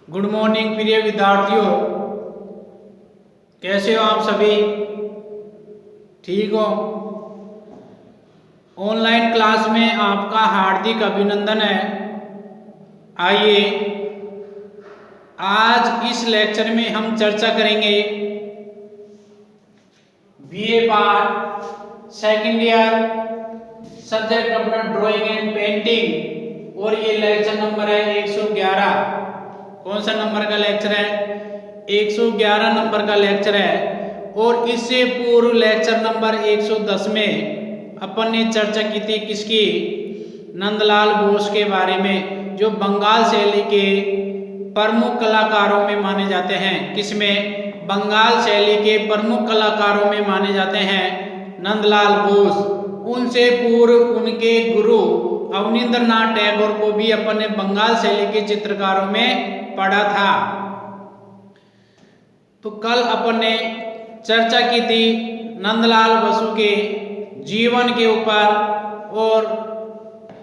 Good morning प्रिय विद्यार्थियों, कैसे हो आप सभी? ठीक हो? ऑनलाइन क्लास में आपका हार्दिक अभिनंदन है। आइए आज इस लेक्चर में हम चर्चा करेंगे BA part second year subject अपना ड्राइंग एंड पेंटिंग, और ये लेक्चर नंबर है 111। कौन सा नंबर का लेक्चर है? 111 नंबर का लेक्चर है। और इससे पूर्व लेक्चर नंबर 110 में अपन ने चर्चा की थी किसकी? नंदलाल बोस के बारे में, जो बंगाल शैली के प्रमुख कलाकारों में माने जाते हैं। किसमें? बंगाल शैली के प्रमुख कलाकारों में माने जाते हैं नंदलाल बोस। उनसे पूर्व उनके गुरु अवनींद्रनाथ टैगोर को भी अपन ने बंगाल शैली के चित्रकारों में पढ़ा था। तो कल अपन ने चर्चा की थी नंदलाल बसु के जीवन के ऊपर और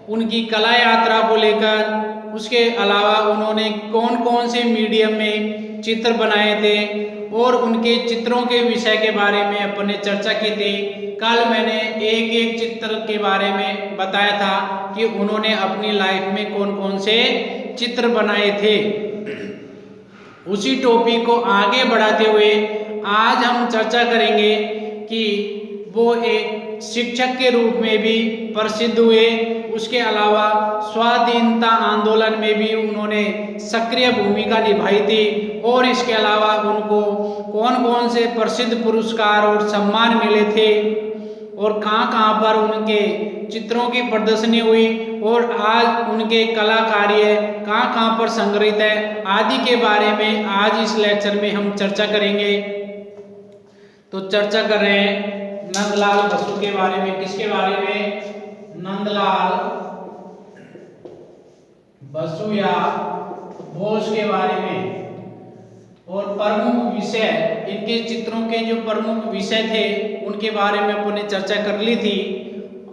उनकी कला यात्रा को लेकर। उसके अलावा उन्होंने कौन कौन से मीडियम में चित्र बनाए थे और उनके चित्रों के विषय के बारे में अपन ने चर्चा की थी। कल मैंने एक एक चित्र के बारे में बताया था कि उन्होंने अपनी लाइफ में कौन कौन से चित्र बनाए थे। उसी टॉपिक को आगे बढ़ाते हुए आज हम चर्चा करेंगे कि वो एक शिक्षक के रूप में भी प्रसिद्ध हुए। उसके अलावा स्वाधीनता आंदोलन में भी उन्होंने सक्रिय भूमिका निभाई थी। और इसके अलावा उनको कौन कौन से प्रसिद्ध पुरस्कार और सम्मान मिले थे और कहाँ कहाँ पर उनके चित्रों की प्रदर्शनी हुई और आज उनके कला कार्य कहाँ कहाँ पर संग्रहित है आदि के बारे में आज इस लेक्चर में हम चर्चा करेंगे। तो चर्चा कर रहे हैं नंदलाल बसु के बारे में। किसके बारे में? नंदलाल बसु या बोस के बारे में। और प्रमुख विषय, इनके चित्रों के जो प्रमुख विषय थे उनके बारे में अपन ने चर्चा कर ली थी।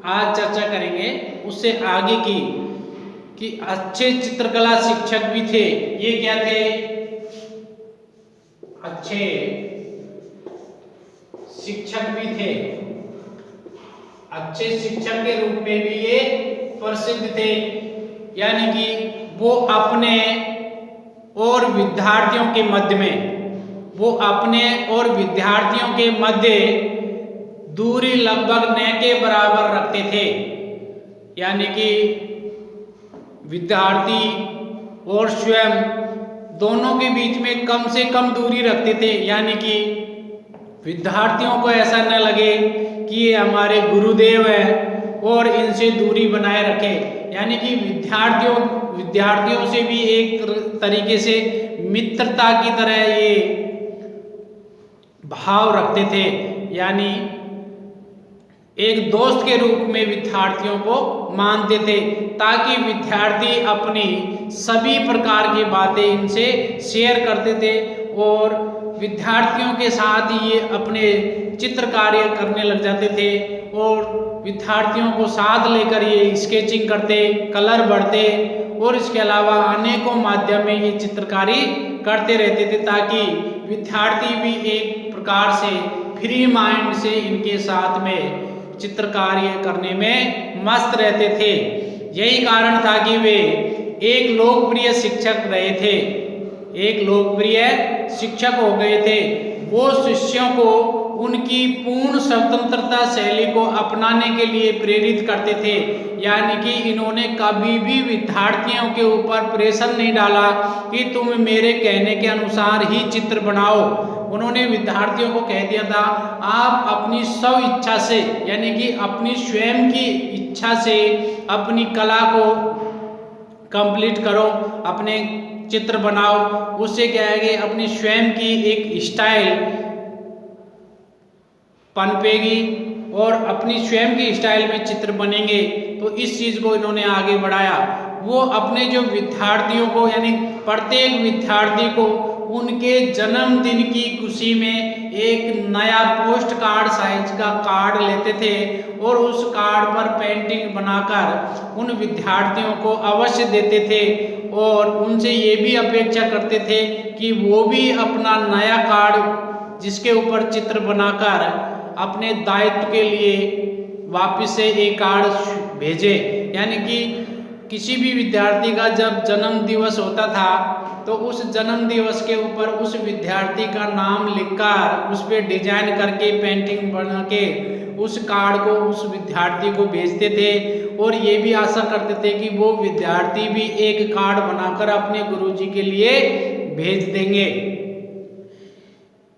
आज चर्चा करेंगे उससे आगे की कि अच्छे चित्रकला शिक्षक भी थे। ये क्या थे? अच्छे शिक्षक भी थे। अच्छे शिक्षक के रूप में भी ये प्रसिद्ध थे। यानी कि वो अपने और विद्यार्थियों के मध्य में, वो अपने और विद्यार्थियों के मध्य दूरी लगभग न के बराबर रखते थे। यानी कि विद्यार्थी और स्वयं दोनों के बीच में कम से कम दूरी रखते थे। यानी कि विद्यार्थियों को ऐसा न लगे कि ये हमारे गुरुदेव हैं और इनसे दूरी बनाए रखे। यानी कि विद्यार्थियों से भी एक तरीके से मित्रता की तरह ये भाव रखते थे। यानी एक दोस्त के रूप में विद्यार्थियों को मानते थे ताकि विद्यार्थी अपनी सभी प्रकार की बातें इनसे शेयर करते थे और विद्यार्थियों के साथ ये अपने चित्र कार्य करने लग जाते थे और विद्यार्थियों को साथ लेकर ये स्केचिंग करते, कलर भरते और इसके अलावा अनेकों माध्यम में ये चित्रकारी करते रहते थे ताकि विद्यार्थी भी एक प्रकार से फ्री माइंड से इनके साथ में चित्र कार्य करने में मस्त रहते थे। यही कारण था कि वे एक लोकप्रिय शिक्षक रहे थे, एक लोकप्रिय शिक्षक हो गए थे। वो शिष्यों को उनकी पूर्ण स्वतंत्रता शैली को अपनाने के लिए प्रेरित करते थे। यानी कि इन्होंने कभी भी विद्यार्थियों के ऊपर प्रेशर नहीं डाला कि तुम मेरे कहने के अनुसार ही चित्र बनाओ। उन्होंने विद्यार्थियों को कह दिया था आप अपनी स्व इच्छा से, यानी कि अपनी स्वयं की इच्छा से अपनी कला को कंप्लीट करो, अपने चित्र बनाओ। उससे क्या है कि अपनी स्वयं की एक स्टाइल पनपेगी और अपनी स्वयं की स्टाइल में चित्र बनेंगे। तो इस चीज को इन्होंने आगे बढ़ाया। वो अपने जो विद्यार्थियों को, यानी प्रत्येक विद्यार्थी को उनके जन्मदिन की खुशी में एक नया पोस्ट कार्ड साइज का कार्ड लेते थे और उस कार्ड पर पेंटिंग बनाकर उन विद्यार्थियों को अवश्य देते थे और उनसे ये भी अपेक्षा करते थे कि वो भी अपना नया कार्ड जिसके ऊपर चित्र बनाकर अपने दायित्व के लिए वापस से एक कार्ड भेजे। यानी कि किसी भी विद्यार्थी का जब जन्म दिवस होता था तो उस जन्म दिवस के ऊपर उस विद्यार्थी का नाम लिखकर उस पर डिजाइन करके पेंटिंग बना के उस कार्ड को उस विद्यार्थी को भेजते थे और ये भी आशा करते थे कि वो विद्यार्थी भी एक कार्ड बनाकर अपने गुरुजी के लिए भेज देंगे।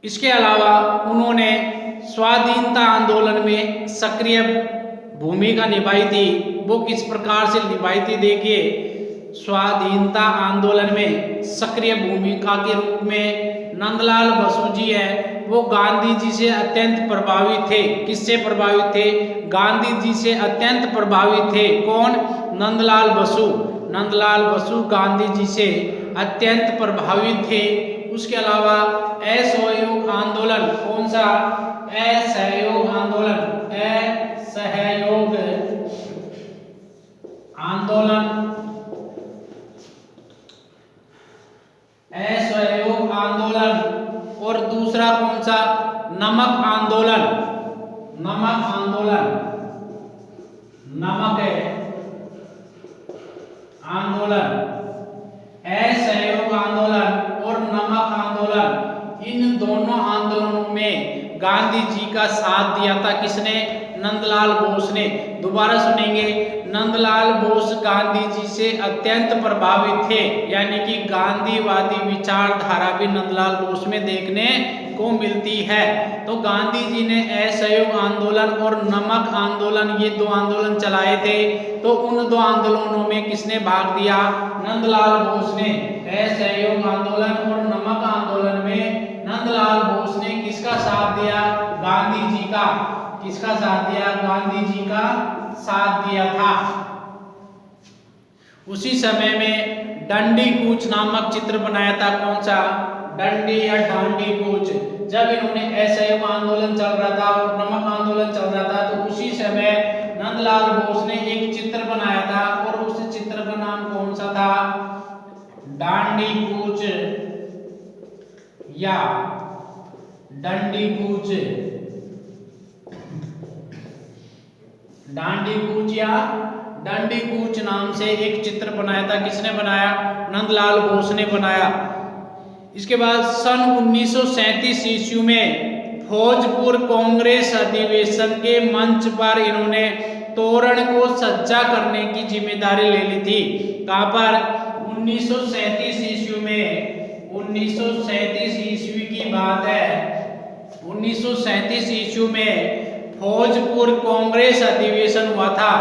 इसके अलावा उन्होंने स्वाधीनता आंदोलन में सक्रिय भूमिका निभाई थी। वो किस प्रकार से निभाई थी देखिए, स्वाधीनता आंदोलन में सक्रिय भूमिका के रूप में नंदलाल बसु जी है वो गांधी जी से अत्यंत प्रभावित थे। किससे प्रभावित थे? गांधी जी से अत्यंत प्रभावित थे। कौन? नंदलाल बसु। नंदलाल बसु गांधी जी से अत्यंत प्रभावित थे। उसके अलावा असहयोग आंदोलन, कौन सा? असहयोग आंदोलन, असहयोग आंदोलन, असहयोग आंदोलन। और दूसरा कौन सा? नमक आंदोलन, नमक आंदोलन, नमक आंदोलन, असहयोग आंदोलन और नमक आंदोलन। इन दोनों आंदोलनों में गांधी जी का साथ दिया था किसने? नंदलाल बोस ने। दोबारा सुनेंगे, नंदलाल बोस गांधी जी से अत्यंत प्रभावित थे। यानी कि गांधीवादी विचारधारा भी नंदलाल बोस में देखने को मिलती है। तो गांधी जी ने असहयोग आंदोलन और नमक आंदोलन ये दो आंदोलन चलाए थे। तो उन दो आंदोलनों में किसने भाग लिया? नंदलाल बोस ने। असहयोग आंदोलन और नमक आंदोलन में नंदलाल बोस ने किसका साथ दिया? गांधी जी का। किसका साथ दिया? गांधी जी का साथ दिया था। उसी समय में डंडी कूच नामक चित्र बनाया था। कौन सा? डंडी या डांडी कूच। जब इन्होंने असहयोग आंदोलन चल रहा था और नमक आंदोलन चल रहा था तो उसी समय नंदलाल बोस ने एक चित्र बनाया था और उस चित्र का नाम कौन सा था? डांडी कूच या डंडी कूच। डांडी कूच या डंडी कूच नाम से एक चित्र बनाया था। किसने बनाया? नंदलाल बोस ने बनाया। इसके बाद सन 1937 ईस्वी में भोजपुर कांग्रेस अधिवेशन के मंच पर इन्होंने तोरण को सज्जा करने की जिम्मेदारी ले ली थी। कहां पर? 1937 ईस्वी में। 1937 ईस्वी की बात है। 1937 ईस्वी में भोजपुर कांग्रेस अधिवेशन हुआ था।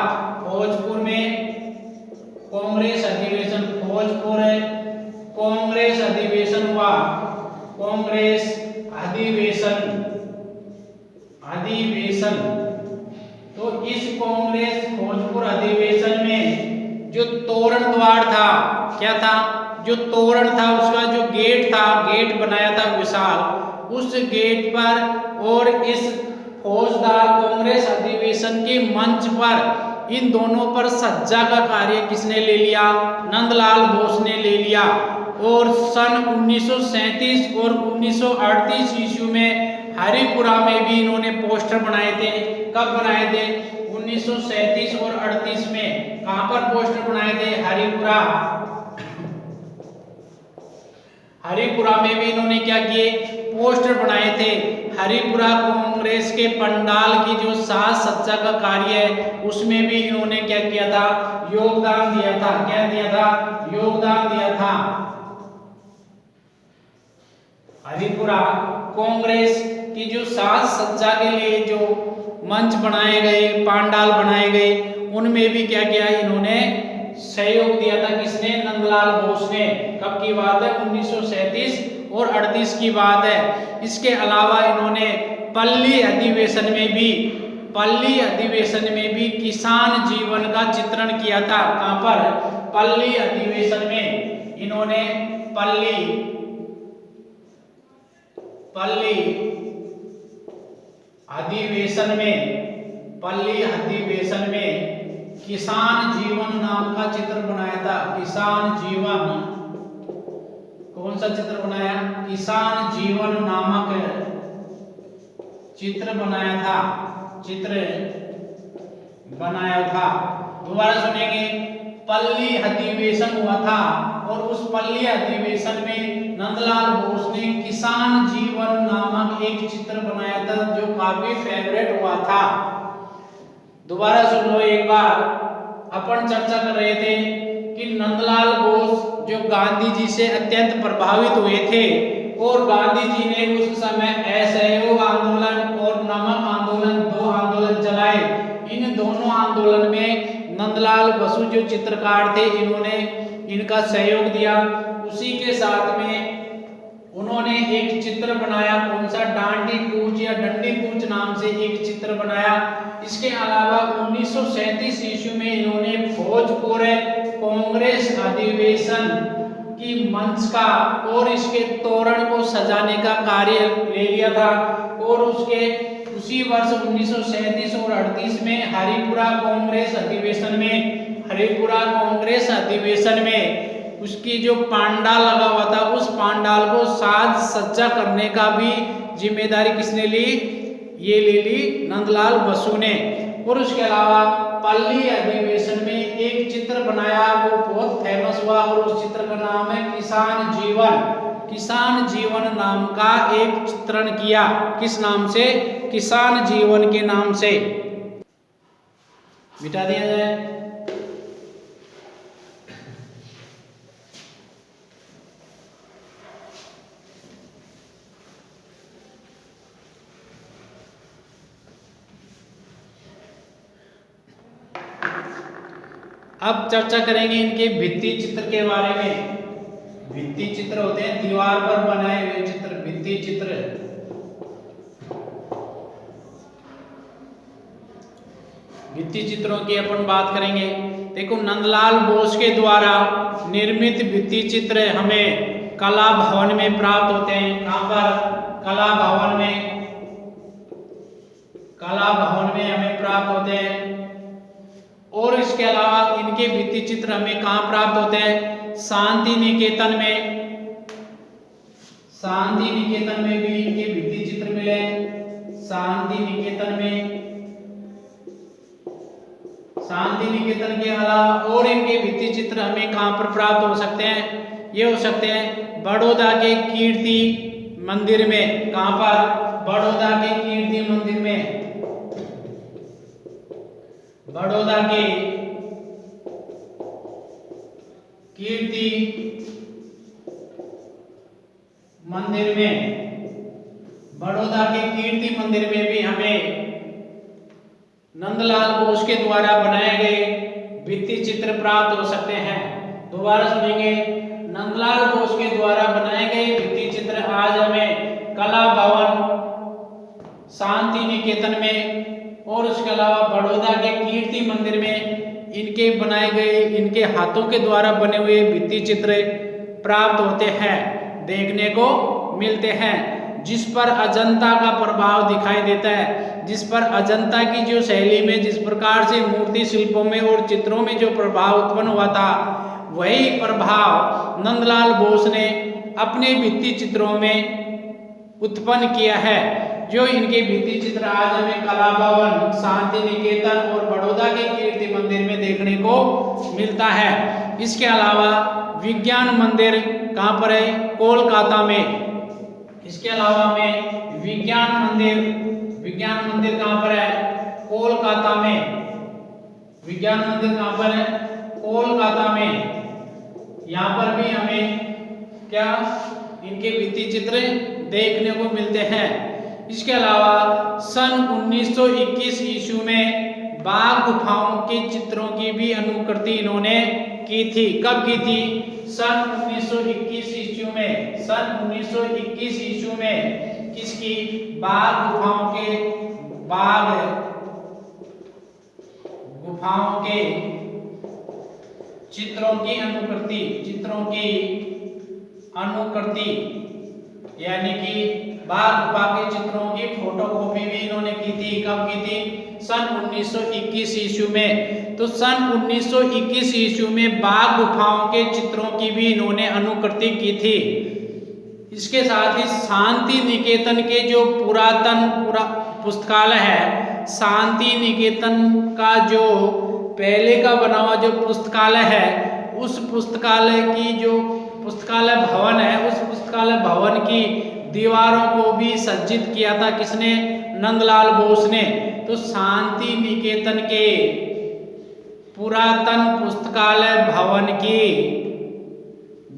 भोजपुर में कांग्रेस अधिवेशन, भोजपुर कांग्रेस अधिवेशन हुआ। कांग्रेस अधिवेशन, अधिवेशन। तो इस कांग्रेस भोजपुर अधिवेशन में जो तोरण द्वार था, क्या था? जो तोरण था उसका जो गेट था, गेट बनाया था विशाल, उस गेट पर और इस फौजदार कांग्रेस अधिवेशन के मंच पर इन दोनों पर सज्जा का कार्य किसने ले लिया? नंदलाल बोस ने ले लिया। और सन 1937 और 1938 ईस्वी में हरिपुरा में भी इन्होंने पोस्टर बनाए थे। कब बनाए थे? 1937 और 38 में। कहां पर पोस्टर बनाए थे? हरिपुरा। हरिपुरा में भी इन्होंने क्या किए? पोस्टर बनाए थे। हरिपुरा कांग्रेस के पंडाल की जो साज सज्जा का कार्य है उसमें भी इन्होंने क्या किया था? योगदान दिया था। क्या दिया था? योगदान दिया था। हरिपुरा कांग्रेस की जो साज सज्जा के लिए जो मंच बनाए गए, पंडाल बनाए गए, उनमें भी क्या किया? इन्होंने सहयोग दिया था। किसने? नंदलाल बोस ने। कब की बात है? 1937 और 38 की बात है। इसके अलावा इन्होंने पल्ली अधिवेशन में भी, पल्ली अधिवेशन में भी किसान जीवन का चित्रण किया था। कहां पर? पल्ली अधिवेशन में इन्होंने पल्ली पल्ली अधिवेशन में किसान जीवन नाम का चित्र बनाया था। किसान जीवन, कौन सा चित्र बनाया? किसान जीवन नामक चित्र बनाया था। दोबारा सुनेंगे, पल्ली अधिवेशन हुआ था और उस पल्ली अधिवेशन में नंदलाल बोस ने किसान जीवन नामक एक चित्र बनाया था जो काफी फेवरेट हुआ था। दोबारा सुन लो एक बार। अपन चर्चा कर रहे थे कि नंदलाल बोस जो गांधी जी से अत्यंत प्रभावित हुए थे और गांधी जी ने उस समय असहयोग आंदोलन और नमक आंदोलन, दो आंदोलन चलाए। इन दोनों आंदोलन में नंदलाल बसु जो चित्रकार थे, इन्होंने इनका सहयोग दिया। उसी के साथ में उन्होंने एक चित्र बनाया, कौन सा? डांडी कूच या डंडी कूच नाम से एक चित्र बनाया। इसके अलावा 1937 ईस्वी में इन्होंने भोजपुर कांग्रेस अधिवेशन की मंच का और इसके तोरण को सजाने का कार्य ले लिया था। और उसके उसी वर्ष 1937 और 38 में हरिपुरा कांग्रेस अधिवेशन में उसकी जो पांडाल लगा हुआ था, उस पांडाल को साज सज्जा करने का भी जिम्मेदारी किसने ली? ये ले ली नंदलाल बसु ने। और उसके अलावा पल्ली अधिवेशन में एक चित्र बनाया, वो बहुत फेमस हुआ और उस चित्र का नाम है किसान जीवन नाम का एक चित्रण किया। किस नाम से? किसान जीवन के नाम से। मिटा दिया जाए। अब चर्चा करेंगे इनके भित्ति चित्र के बारे में। भित्ति चित्र होते हैं दीवार पर बनाए हुए चित्र, भित्ति चित्र। भित्ति चित्रों की अपन बात करेंगे। देखो, नंदलाल बोस के द्वारा निर्मित भित्ति चित्र हमें कला भवन में प्राप्त होते हैं। कहां पर? कला भवन में हमें प्राप्त होते हैं। और इसके अलावा इनके भित्ति चित्र हमें कहां प्राप्त होते हैं? शांति निकेतन में भी इनके भित्ति चित्र मिले। शांति निकेतन के अलावा और इनके भित्ति चित्र हमें कहां पर प्राप्त हो सकते हैं? ये हो सकते हैं बड़ौदा के कीर्ति मंदिर में। कहां पर? बड़ौदा के कीर्ति मंदिर में। बड़ौदा के कीर्ति मंदिर में भी हमें नंदलाल बोस के द्वारा बनाए गए भित्ति चित्र प्राप्त हो सकते हैं। दोबारा सुनेंगे, नंदलाल बोस के द्वारा बनाए गए भित्ति चित्र आज हमें कला भवन, शांति निकेतन में और उसके अलावा बड़ौदा के कीर्ति मंदिर में इनके बनाए गए, इनके हाथों के द्वारा बने हुए भित्ति चित्र प्राप्त होते हैं, देखने को मिलते हैं। जिस पर अजंता का प्रभाव दिखाई देता है, जिस पर अजंता की जो शैली में जिस प्रकार से मूर्ति शिल्पों में और चित्रों में जो प्रभाव उत्पन्न हुआ था, वही प्रभाव नंदलाल बोस ने अपने भित्ति चित्रों में उत्पन्न किया है। जो इनके भित्ति चित्र आज हमें कला भवन, शांति निकेतन और बड़ौदा के कीर्ति मंदिर में देखने को मिलता है। इसके अलावा विज्ञान मंदिर कहाँ पर है? कोलकाता में। इसके अलावा में विज्ञान मंदिर कहाँ पर है? कोलकाता में। विज्ञान मंदिर कहाँ पर है? कोलकाता में। यहाँ पर भी हमें क्या इनके भित्ति चित्र देखने को मिलते हैं। इसके अलावा सन 1921 ईस्वी में बाघ गुफाओं के चित्रों की भी अनुकृति इन्होंने की थी। कब की थी? सन 1921 ईस्वी में। सन 1921 ईस्वी में किसकी? बाघ गुफाओं के चित्रों की अनुकृति यानी कि बाघ गुफा के चित्रों की फोटोकॉपी भी इन्होंने की थी। कब की थी? सन 1921 ईस्वी में। तो सन 1921 ईस्वी में बाघ गुफाओं के चित्रों की भी इन्होंने अनुकृति की थी। इसके साथ ही शांति निकेतन के जो पुरातन पुस्तकालय है, शांति निकेतन का जो पहले का बना हुआ जो पुस्तकालय है, उस पुस्तकालय की जो पुस्तकालय भवन है, उस पुस्तकालय भवन की दीवारों को भी सज्जित किया था किसने? नंदलाल बोस ने। तो शांति निकेतन के पुरातन पुस्तकालय भवन की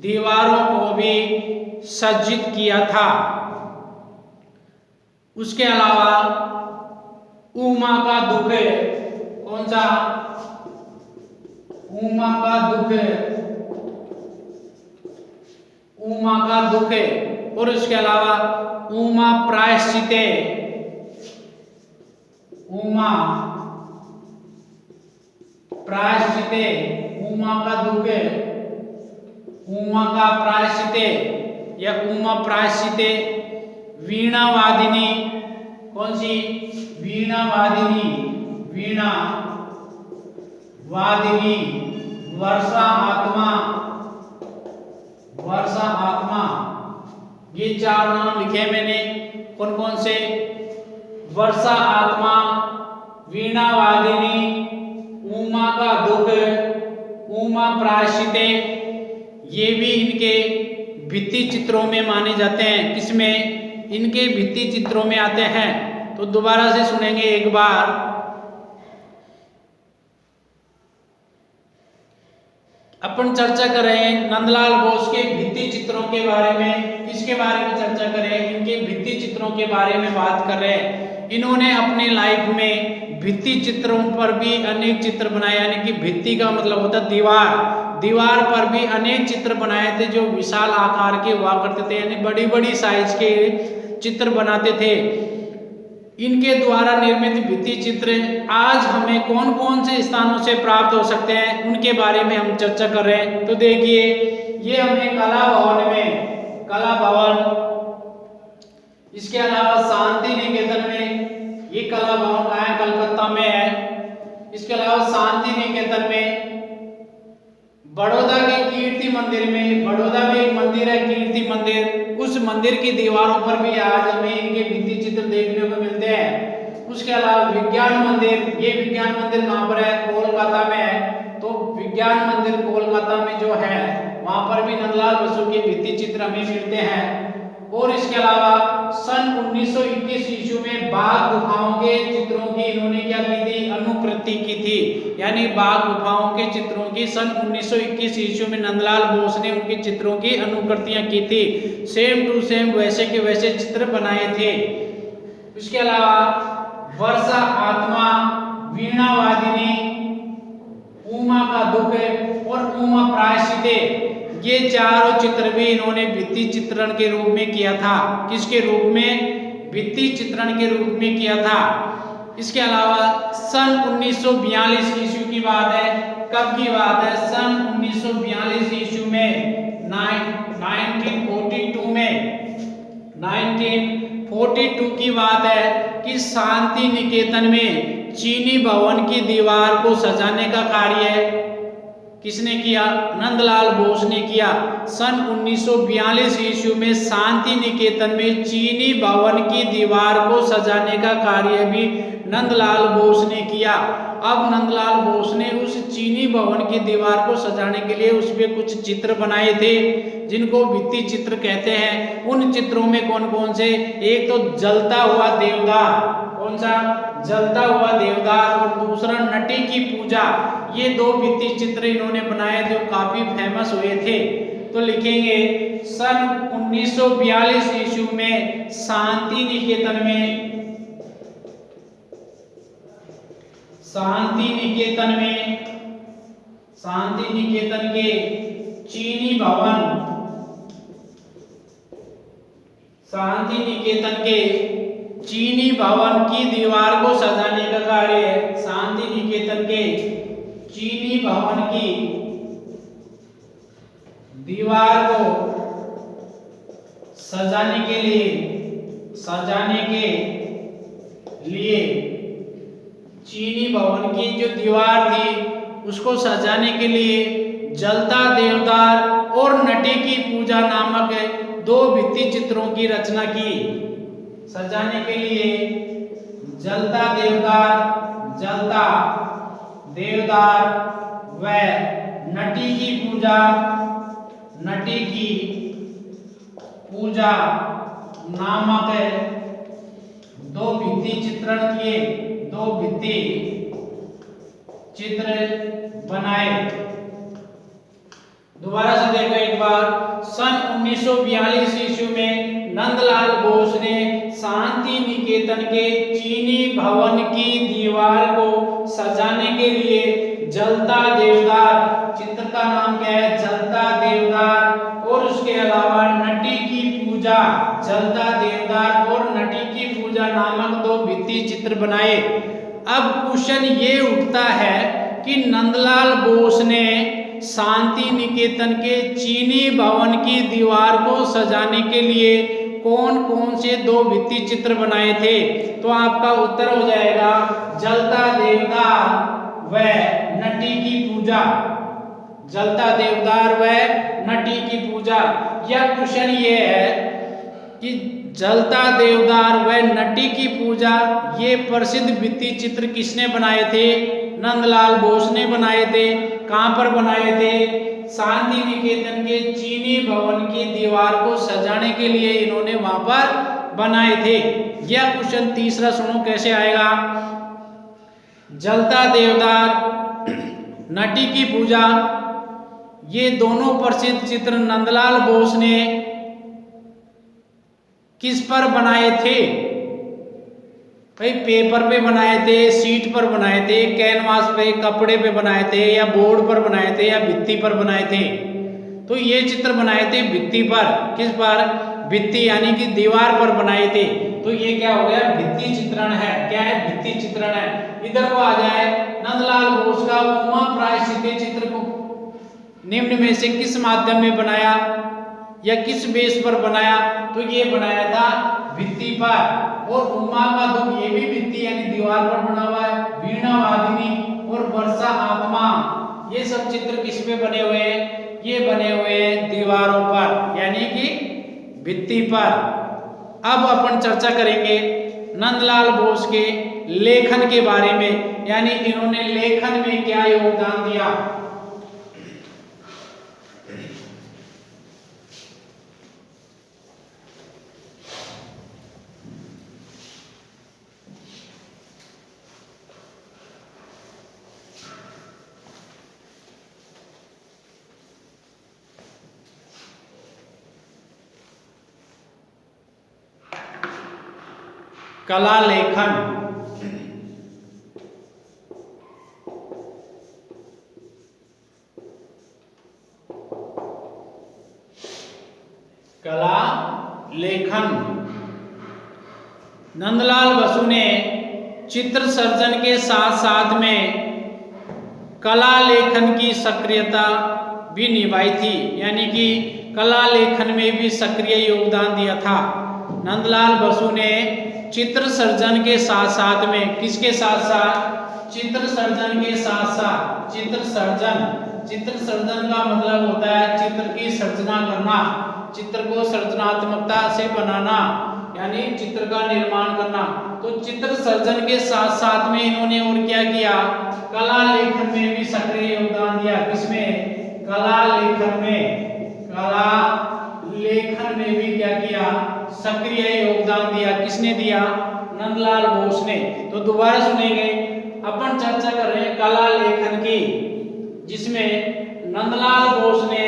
दीवारों को भी सज्जित किया था। उसके अलावा उमा का दुख, कौन सा? उमा का दुख, उमा का दुख। और उसके अलावा उमा प्रायश्चिते, उमा प्रायश्चिते, उमा का दुख, उमा का प्रायश्चिते या उमा प्रायश्चिते। वीणा वादिनी, कौन सी? वीणा वादिनी, वीणा वादिनी, वर्षा आत्मा, वर्षा आत्मा। ये चार नाम लिखे मैंने, कौन कौन से? वर्षा आत्मा, वीणा वादिनी, उमा का दुख, उमा प्रायश्चिते। ये भी इनके भित्ति चित्रों में माने जाते हैं। किसमें? इनके भित्ति चित्रों में आते हैं। तो दोबारा से सुनेंगे एक बार। अपन चर्चा कर रहे हैं नंदलाल बोस के भित्ति चित्रों के बारे में। किसके बारे में चर्चा कर रहे हैं? इनके भित्ति चित्रों के बारे में बात कर रहे हैं। इन्होंने अपने लाइफ में भित्ति चित्रों पर भी अनेक चित्र बनाए, यानी कि भित्ति का मतलब होता है दीवार। दीवार पर भी अनेक चित्र बनाए थे जो विशाल आकार के हुआ करते थे, यानी बड़ी बड़ी साइज के चित्र बनाते थे। इनके द्वारा निर्मित भित्ति चित्र आज हमें कौन कौन से स्थानों से प्राप्त हो सकते हैं, उनके बारे में हम चर्चा कर रहे हैं। तो देखिए, ये हमें कला भवन में, कला भवन, इसके अलावा शांति निकेतन में, ये कला भवन कहाँ है? कलकत्ता में है। इसके अलावा शांति निकेतन में, बड़ौदा के कीर्ति मंदिर में, बड़ौदा में एक मंदिर है कीर्ति मंदिर, उस मंदिर की दीवारों पर भी आज हमें इनके भित्ति चित्र देखने को मिलते हैं। उसके अलावा विज्ञान मंदिर, ये विज्ञान मंदिर कहाँ पर है? कोलकाता में है। तो विज्ञान मंदिर कोलकाता में जो है, वहां पर भी नंदलाल बसु के भित्ति चित्र हमें मिलते हैं। और इसके अलावा सन 1921 ईस्वी में बाघ गुफाओं के चित्रों की इन्होंने क्या की थी? अनुकृति की थी। यानी बाघ गुफाओं के चित्रों की सन 1921 ईस्वी में नंदलाल बोस ने उनके चित्रों की अनुकृतियां की थी। सेम टू सेम वैसे के वैसे चित्र बनाए थे। इसके अलावा वर्षा आत्मा, वीणा वादिनी, उमा का दुख और उमा प्रायश्चिते, ये चारों चित्र भी इन्होंने भित्ति चित्रण के रूप में किया था। किसके रूप में? भित्ति चित्रण के रूप में किया था। इसके अलावा सन 1942 ईस्वी की बात है। कब की बात है? सन 1942 ईस्वी में, 1942 में, 1942 की बात है कि शांति निकेतन में चीनी भवन की दीवार को सजाने का कार्य किसने किया? नंदलाल बोस ने किया। सन 1942 ईस्वी में शांति निकेतन में चीनी भवन की दीवार को सजाने का कार्य भी नंदलाल बोस ने किया। अब नंदलाल बोस ने उस चीनी भवन की दीवार को सजाने के लिए उसमें कुछ चित्र बनाए थे, जिनको भित्ति चित्र कहते हैं। उन चित्रों में कौन कौन से? एक तो जलता हुआ देवदार, कौन सा? जलता हुआ देवदार, और दूसरा नटी की पूजा। ये दो भित्ति चित्र इन्होंने बनाए जो काफी फेमस हुए थे। तो लिखेंगे सन 1942 ईस्वी में शांति निकेतन में, शांति निकेतन में, शांति निकेतन के चीनी भवन, शांति निकेतन के चीनी भवन की दीवार को सजाने का कार्य है। शांति निकेतन के चीनी भवन की दीवार को सजाने के लिए सजाने के लिए चीनी भवन की जो दीवार थी उसको सजाने के लिए जलता देवदार और नटी की पूजा नामक 2 भित्ति चित्रों की रचना की। सजाने के लिए जलता देवदार व नटी की पूजा नामक 2 भित्ति चित्रण किए, 2 भित्ति चित्र बनाए। दोबारा से देखो एक बार। सन 1942 ईस्वी में नंदलाल बोस ने शांति निकेतन के चीनी भवन की दीवार को सजाने के लिए जलता देवदार, चित्र का नाम क्या है, जलता देवदार, और उसके अलावा नटी की पूजा, जलता देवदार और नटी की पूजा नामक 2 भित्ति चित्र बनाए। अब क्वेश्चन ये उठता है कि नंदलाल बोस ने शांति निकेतन के चीनी भवन की दीवार को सजाने के लिए कौन कौन से 2 भित्ति चित्र बनाए थे? तो आपका उत्तर हो जाएगा जलता देवदार व नटी की पूजा, जलता देवदार व नटी की पूजा। यह क्वेश्चन ये है कि जलता देवदार व नटी की पूजा ये प्रसिद्ध भित्ति चित्र किसने बनाए थे? नंदलाल बोस ने बनाए थे। कहां पर बनाए थे? शांति निकेतन के चीनी भवन की दीवार को सजाने के लिए इन्होंने वहां पर बनाए थे। यह क्वेश्चन तीसरा सुनो कैसे आएगा। जलता देवदार, नटी की पूजा, ये दोनों प्रसिद्ध चित्र नंदलाल बोस ने किस पर बनाए थे? भाई पेपर पे बनाए थे, सीट पर बनाए थे, कैनवास पे, कपड़े पे बनाए थे, या बोर्ड पर बनाए थे, या भित्ति पर बनाए थे? तो ये चित्र बनाए थे भित्ति पर। किस पर? भित्ति यानी कि दीवार पर बनाए थे। तो ये क्या हो गया? भित्ति चित्रण है। क्या है? भित्ति चित्रण है। इधर को आ जाए, नंदलाल बोस का उमा प्रायश्चित चित्र को निम्न में से किस माध्यम में बनाया या किस बेस पर बनाया? तो ये बनाया था भित्ति पर। और उमा का दुख ये भी भित्ति यानी दीवार पर बना हुआ है। वीणा वादिनी और वर्षा आत्मा, ये सब चित्र किस पे बने हुए हैं? ये बने हुए हैं दीवारों पर यानी कि भित्ति पर। अब अपन चर्चा करेंगे नंदलाल बोस के लेखन के बारे में, यानी इन्होंने लेखन में क्या योगदान दिया। कला लेखन, कला लेखन। नंदलाल बसु ने चित्र सर्जन के साथ साथ में कला लेखन की सक्रियता भी निभाई थी, यानी कि कला लेखन में भी सक्रिय योगदान दिया था। नंदलाल बसु ने चित्र सर्जन के साथ साथ में, किसके साथ साथ? चित्र सर्जन के साथ साथ, चित्र सर्जन का मतलब होता है चित्र की सर्जना करना, चित्र को सर्जनात्मकता से बनाना, यानी चित्र का निर्माण करना। तो चित्र सर्जन के साथ साथ में इन्होंने और क्या किया? कला लेखन में भी सक्रिय योगदान दिया। किसमें? कला लेखन में। कला लेखन में भी क्या किया? सक्रिय योगदान दिया। किसने दिया? नंदलाल बोस ने। तो दोबारा सुनेंगे, अपन चर्चा कर रहे हैं कला लेखन की, जिसमें नंदलाल बोस ने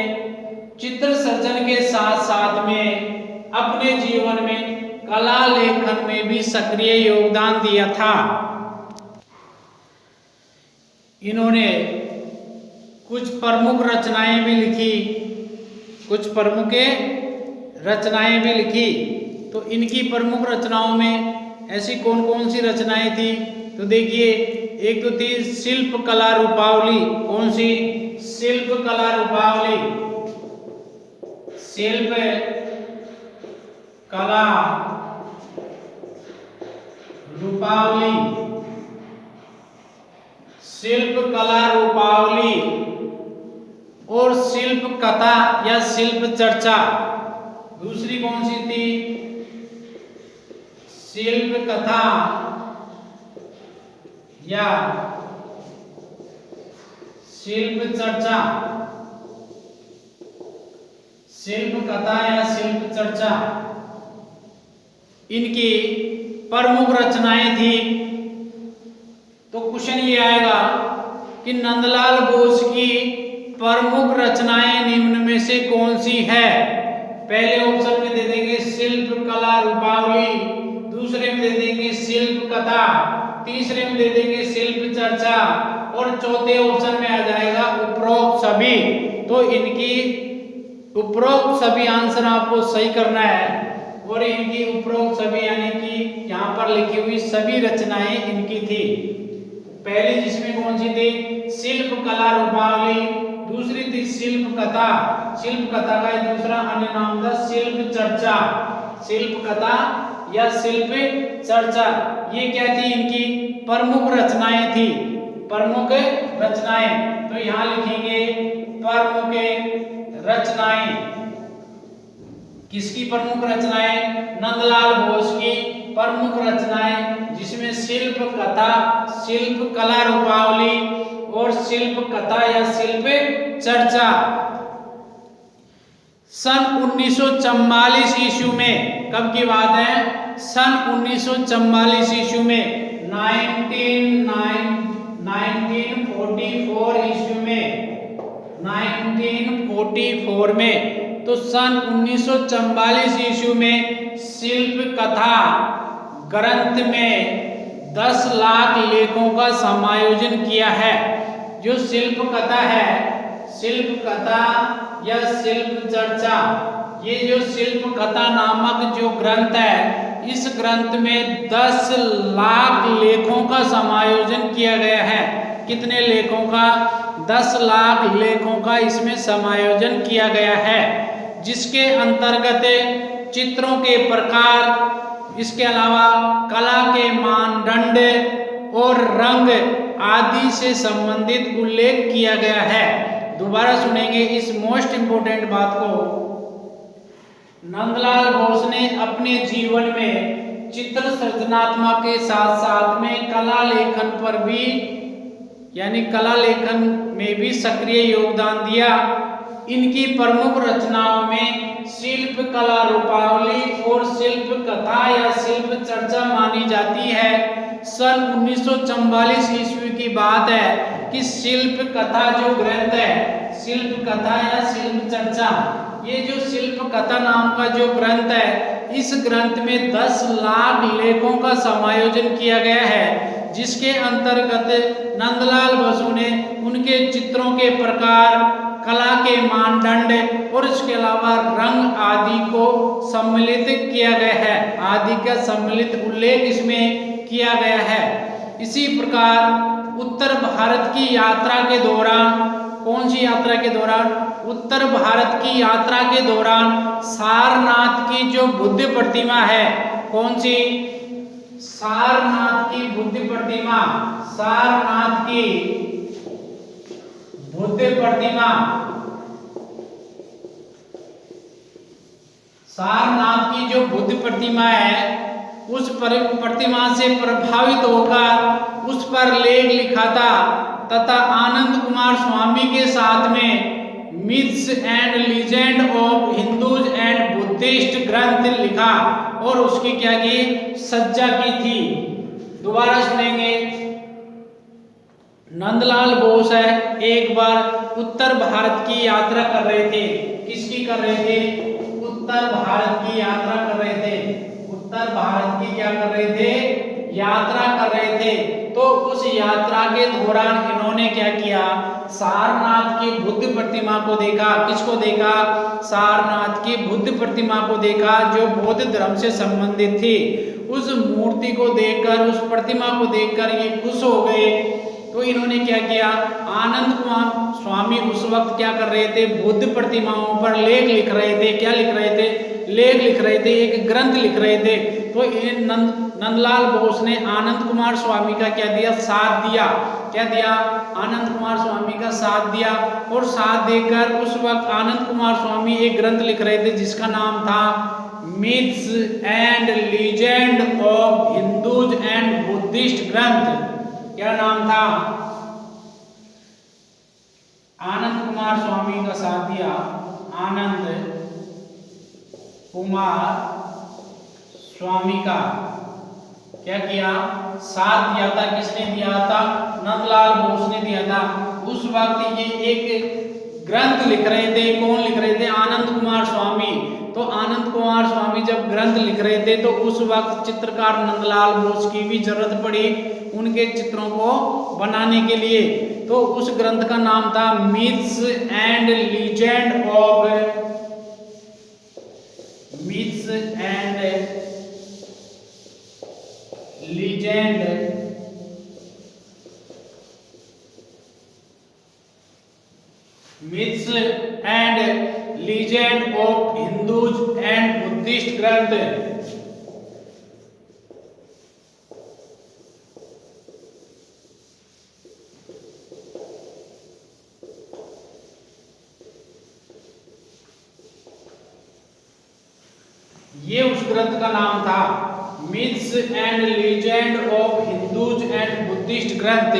चित्र सर्जन के साथ साथ में अपने जीवन में कला लेखन में भी सक्रिय योगदान दिया था। इन्होंने कुछ प्रमुख रचनाएं भी लिखी, कुछ प्रमुख रचनाएं भी लिखी। तो इनकी प्रमुख रचनाओं में ऐसी कौन कौन सी रचनाएं थी? तो देखिए, एक तो थी शिल्प कला रूपावली। कौन सी? शिल्प कला रूपावली। शिल्प कला रूपावली, शिल्प कला रूपावली और शिल्प कथा या शिल्प चर्चा। दूसरी कौन सी थी? शिल्प कथा या शिल्प चर्चा। शिल्प कथा या शिल्प चर्चा इनकी प्रमुख रचनाएं थी। तो क्वेश्चन ये आएगा कि नंदलाल बोस की प्रमुख रचनाएं निम्न में से कौन सी है? पहले ऑप्शन में दे देंगे शिल्प कला रूपावली, दूसरे में दे देंगे शिल्प कथा, तीसरे में दे देंगे शिल्प चर्चा और चौथे ऑप्शन में आ जाएगा उपरोक्त सभी। तो इनकी उपरोक्त सभी आंसर आपको सही करना है और इनकी उपरोक्त सभी यानी कि यहाँ पर लिखी हुई सभी रचनाएं इनकी थी। पहली जिसमें कौन सी थी? शिल्प कला रूपावली, दूसरी थी शिल्प कथा, शिल्प कथा का दूसरा अन्य नाम था शिल्प चर्चा। शिल्प कथा या शिल्प चर्चा ये क्या थी? इनकी प्रमुख रचनाएं थी। प्रमुख रचनाएं तो यहाँ लिखेंगे प्रमुख रचनाएं। किसकी प्रमुख रचनाएं? नंदलाल बोस की प्रमुख रचनाएं, जिसमें शिल्प कथा, शिल्प कला रूपावली और शिल्प कथा या शिल्प चर्चा। सन 1944 ईस्वी में, कब की बात है? सन 1944 ईस्वी में 1944 ईस्वी में 1944 में। तो सन 1944 ईस्वी में शिल्प कथा ग्रंथ में 10 लाख लेखों का समायोजन किया है। जो शिल्प कथा है, शिल्प कथा या शिल्प चर्चा, ये जो शिल्प कथा नामक जो ग्रंथ है, इस ग्रंथ में 10 लाख लेखों का समायोजन किया गया है। कितने लेखों का? 10 लाख लेखों का इसमें समायोजन किया गया है, जिसके अंतर्गत चित्रों के प्रकार, इसके अलावा कला के मानदंड और रंग आदि से संबंधित उल्लेख किया गया है। दोबारा सुनेंगे इस मोस्ट इंपोर्टेंट बात को। नंदलाल बोस ने अपने जीवन में चित्र सृजनात्मक के साथ साथ में कला लेखन पर भी यानी कला लेखन में भी सक्रिय योगदान दिया। इनकी प्रमुख रचनाओं में शिल्प कला रूपावली और शिल्प कथा या शिल्प चर्चा मानी जाती है। सन 1944 ईस्वी की बात है कि शिल्प कथा जो ग्रंथ है, शिल्प कथा या शिल्प चर्चा, ये जो शिल्प कथा नाम का जो ग्रंथ है, इस ग्रंथ में 10 लाख लेखों का समायोजन किया गया है, जिसके अंतर्गत नंदलाल बोस ने उनके चित्रों के प्रकार, कला के मानदंड और इसके अलावा रंग आदि को सम्मिलित किया गया है। आदि का सम्मिलित उल्लेख इसमें किया गया है। इसी प्रकार उत्तर भारत की यात्रा के दौरान, कौन सी यात्रा के दौरान? उत्तर भारत की यात्रा के दौरान सारनाथ की जो बुद्ध प्रतिमा है, कौन सी? सारनाथ की बुद्ध प्रतिमा, सारनाथ की बुद्ध प्रतिमा, सारनाथ की जो बुद्ध प्रतिमा है, उस प्रतिमा से प्रभावित होकर उस पर लेख लिखा था तथा आनंद कुमार स्वामी के साथ में myths and legend of Hindus and Buddhist ग्रंथ लिखा और उसकी क्या की? सज्जा की थी। दोबारा सुनेंगे। नंदलाल बोस है एक बार उत्तर भारत की यात्रा कर रहे थे। किसकी कर रहे थे? उत्तर भारत की यात्रा कर रहे थे। उत्तर भारत की क्या कर रहे थे? यात्रा कर रहे थे। तो उस यात्रा के दौरान इन्होंने क्या किया? सारनाथ की बुद्ध प्रतिमा को देखा। किसको देखा? सारनाथ की बुद्ध प्रतिमा को देखा, जो बौद्ध धर्म से संबंधित थी। उस मूर्ति को देखकर, उस प्रतिमा को देखकर ये खुश हो गए। तो इन्होंने क्या किया? आनंद कुमार स्वामी उस वक्त क्या कर रहे थे? बुद्ध प्रतिमाओं पर लेख लिख रहे थे। क्या लिख रहे थे? लेख लिख रहे थे, एक ग्रंथ लिख रहे थे। तो नंदलाल बोस ने आनंद कुमार स्वामी का क्या दिया, साथ दिया। क्या दिया, आनंद कुमार स्वामी का साथ दिया। और साथ देकर उस वक्त आनंद कुमार स्वामी एक ग्रंथ लिख रहे थे जिसका नाम था myths and legend of Hindus and Buddhist ग्रंथ। क्या नाम था, आनंद कुमार स्वामी का साथ दिया, आनंद कुमार स्वामी का क्या किया, साथ दिया था। किसने दिया था, नंदलाल बोस ने दिया था। उस वक्त ये एक ग्रंथ लिख रहे थे, कौन लिख रहे थे, आनंद कुमार स्वामी। तो आनंद कुमार स्वामी जब ग्रंथ लिख रहे थे तो उस वक्त चित्रकार नंदलाल बोस की भी जरूरत पड़ी उनके चित्रों को बनाने के लिए। तो उस ग्रंथ का नाम था myths and legend of myths and legend myths and legend of Hindus and Buddhist ग्रंथ। ये उस ग्रंथ का नाम था myths and legend of Hindus and Buddhist ग्रंथ।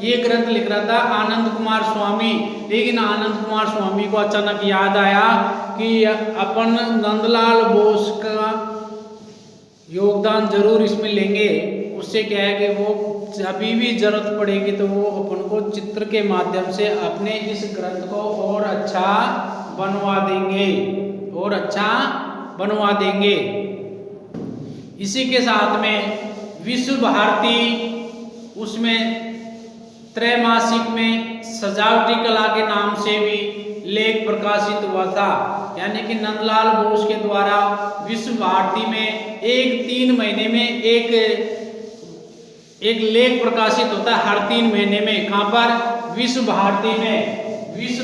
ये ग्रंथ लिख रहा था आनंद कुमार स्वामी। लेकिन आनंद कुमार स्वामी को अचानक याद आया कि अपन नंदलाल बोस का योगदान जरूर इसमें लेंगे। उससे क्या है कि वो अभी भी जरूरत पड़ेगी तो वो अपन को चित्र के माध्यम से अपने इस ग्रंथ को और अच्छा बनवा देंगे, और अच्छा बनवा देंगे। इसी के साथ में विश्व भारती उसमें त्रैमासिक में सजावटी कला के नाम से भी लेख प्रकाशित हुआ था। यानी कि नंदलाल बोस के द्वारा विश्व भारती में एक 3 महीने में एक लेख प्रकाशित होता है, हर 3 महीने में। कहाँ पर, विश्व भारती में। विश्व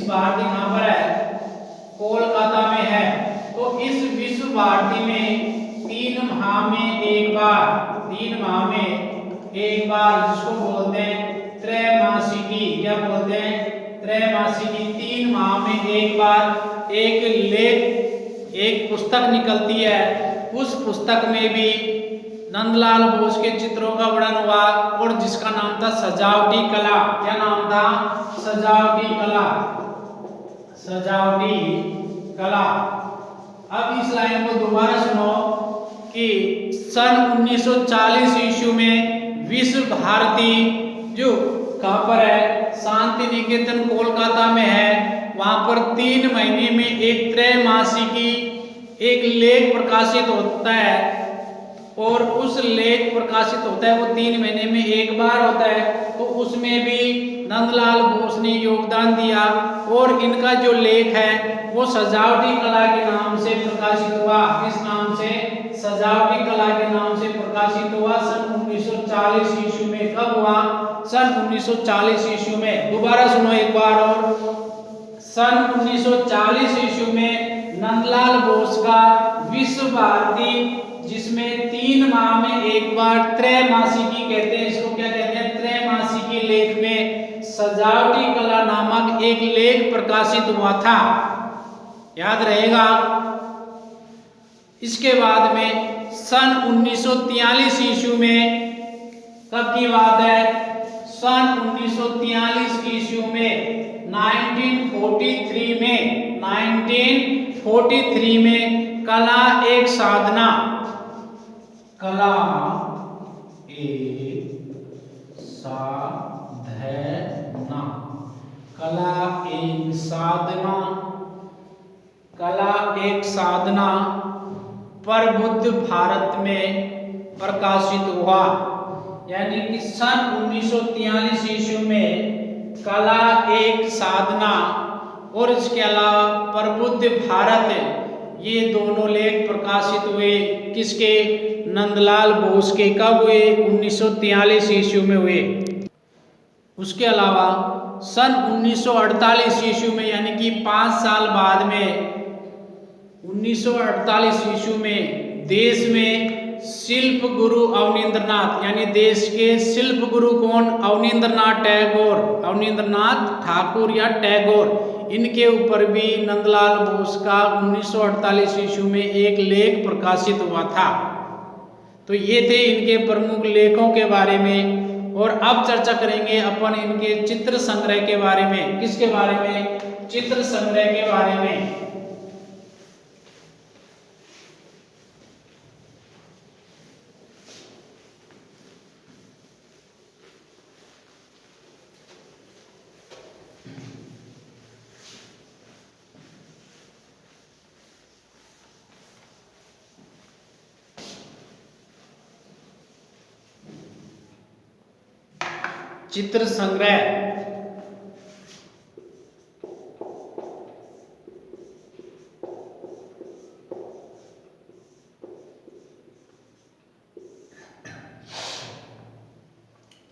भारती कहाँ पर है, कोलकाता में है। तो इस विश्व भारती में 3 माह में एक बार जिसको बोलते हैं त्रैमासिकी, क्या बोलते हैं, त्रैमासिकी। 3 माह में एक बार एक लेख, एक पुस्तक निकलती है। उस पुस्तक में भी नंदलाल बोस के चित्रों का वर्णन हुआ और जिसका नाम था सजावटी कला। क्या नाम था, सजावटी कला। अब इस लाइन को दोबारा सुनो कि सन 1940 ईस्वी में विश्व भारती जो कहाँ पर है, शांति निकेतन कोलकाता में है। वहां पर 3 महीने में एक त्रैमासिकी एक लेख प्रकाशित होता है, और उस लेख प्रकाशित होता है वो 3 महीने में एक बार होता है। तो उसमें भी नंदलाल बोस ने योगदान दिया, और इनका जो लेख है वो सजावटी कला के नाम से प्रकाशित हुआ। किस नाम से, सजावटी कला के नाम से प्रकाशित हुआ सन 1940 ईस्वी में। कब हुआ, सन 1940 ईस्वी में। दोबारा सुनो एक बार और, सन 1940 ईस्वी में नंदलाल बोस का विश्व भारती, जिसमें 3 माह में एक बार त्रैमासिकी कहते हैं, इसको क्या कहते हैं, त्रैमासिकी लेख में सजावटी कला नामक एक लेख प्रकाशित हुआ था। याद रहेगा। इसके बाद में सन 1943 ईस्वी में, कब की बात है, सन 1943 ईस्वी में 1943 में कला एक साधना, कला एक साधना प्रबुद्ध भारत में प्रकाशित हुआ। यानी कि सन 1943 ईस्वी में कला एक साधना और इसके अलावा प्रबुद्ध भारत, ये दोनों लेख प्रकाशित हुए। किसके, नंदलाल बोस के। कब हुए, 1943 ईस्वी में हुए। उसके अलावा सन 1948 ईस्वी में, यानी कि 5 साल बाद में 1948 ईस्वी में देश में शिल्प गुरु अवनींद्रनाथ, यानी देश के शिल्प गुरु कौन? अवनींद्रनाथ टैगोर, अवनींद्रनाथ ठाकुर या टैगोर, इनके ऊपर भी नंदलाल बोस का 1948 ईस्वी में एक लेख प्रकाशित हुआ था। तो ये थे इनके प्रमुख लेखों के बारे में। और अब चर्चा करेंगे अपन इनके चित्र संग्रह के बारे में। किसके बारे में? चित्र संग्रह के बारे में। चित्र संग्रह।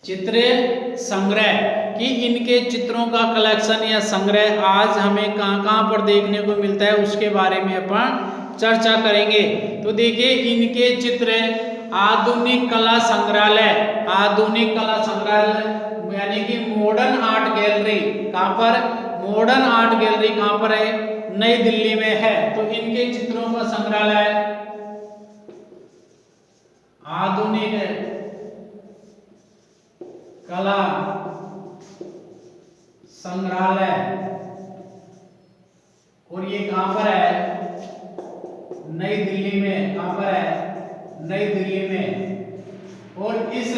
चित्र संग्रह कि इनके चित्रों का कलेक्शन या संग्रह आज हमें कहाँ कहाँ पर देखने को मिलता है, उसके बारे में अपन चर्चा करेंगे। तो देखिए इनके चित्र आधुनिक कला संग्रहालय, आधुनिक कला संग्रहालय यानी कि मॉडर्न आर्ट गैलरी, कहाँ पर? मॉडर्न आर्ट गैलरी कहाँ पर है? नई दिल्ली में है। तो इनके चित्रों का संग्रहालय आधुनिक कला संग्रहालय, और ये कहां पर है? नई दिल्ली में। कहां पर है? नई दिल्ली में। और इस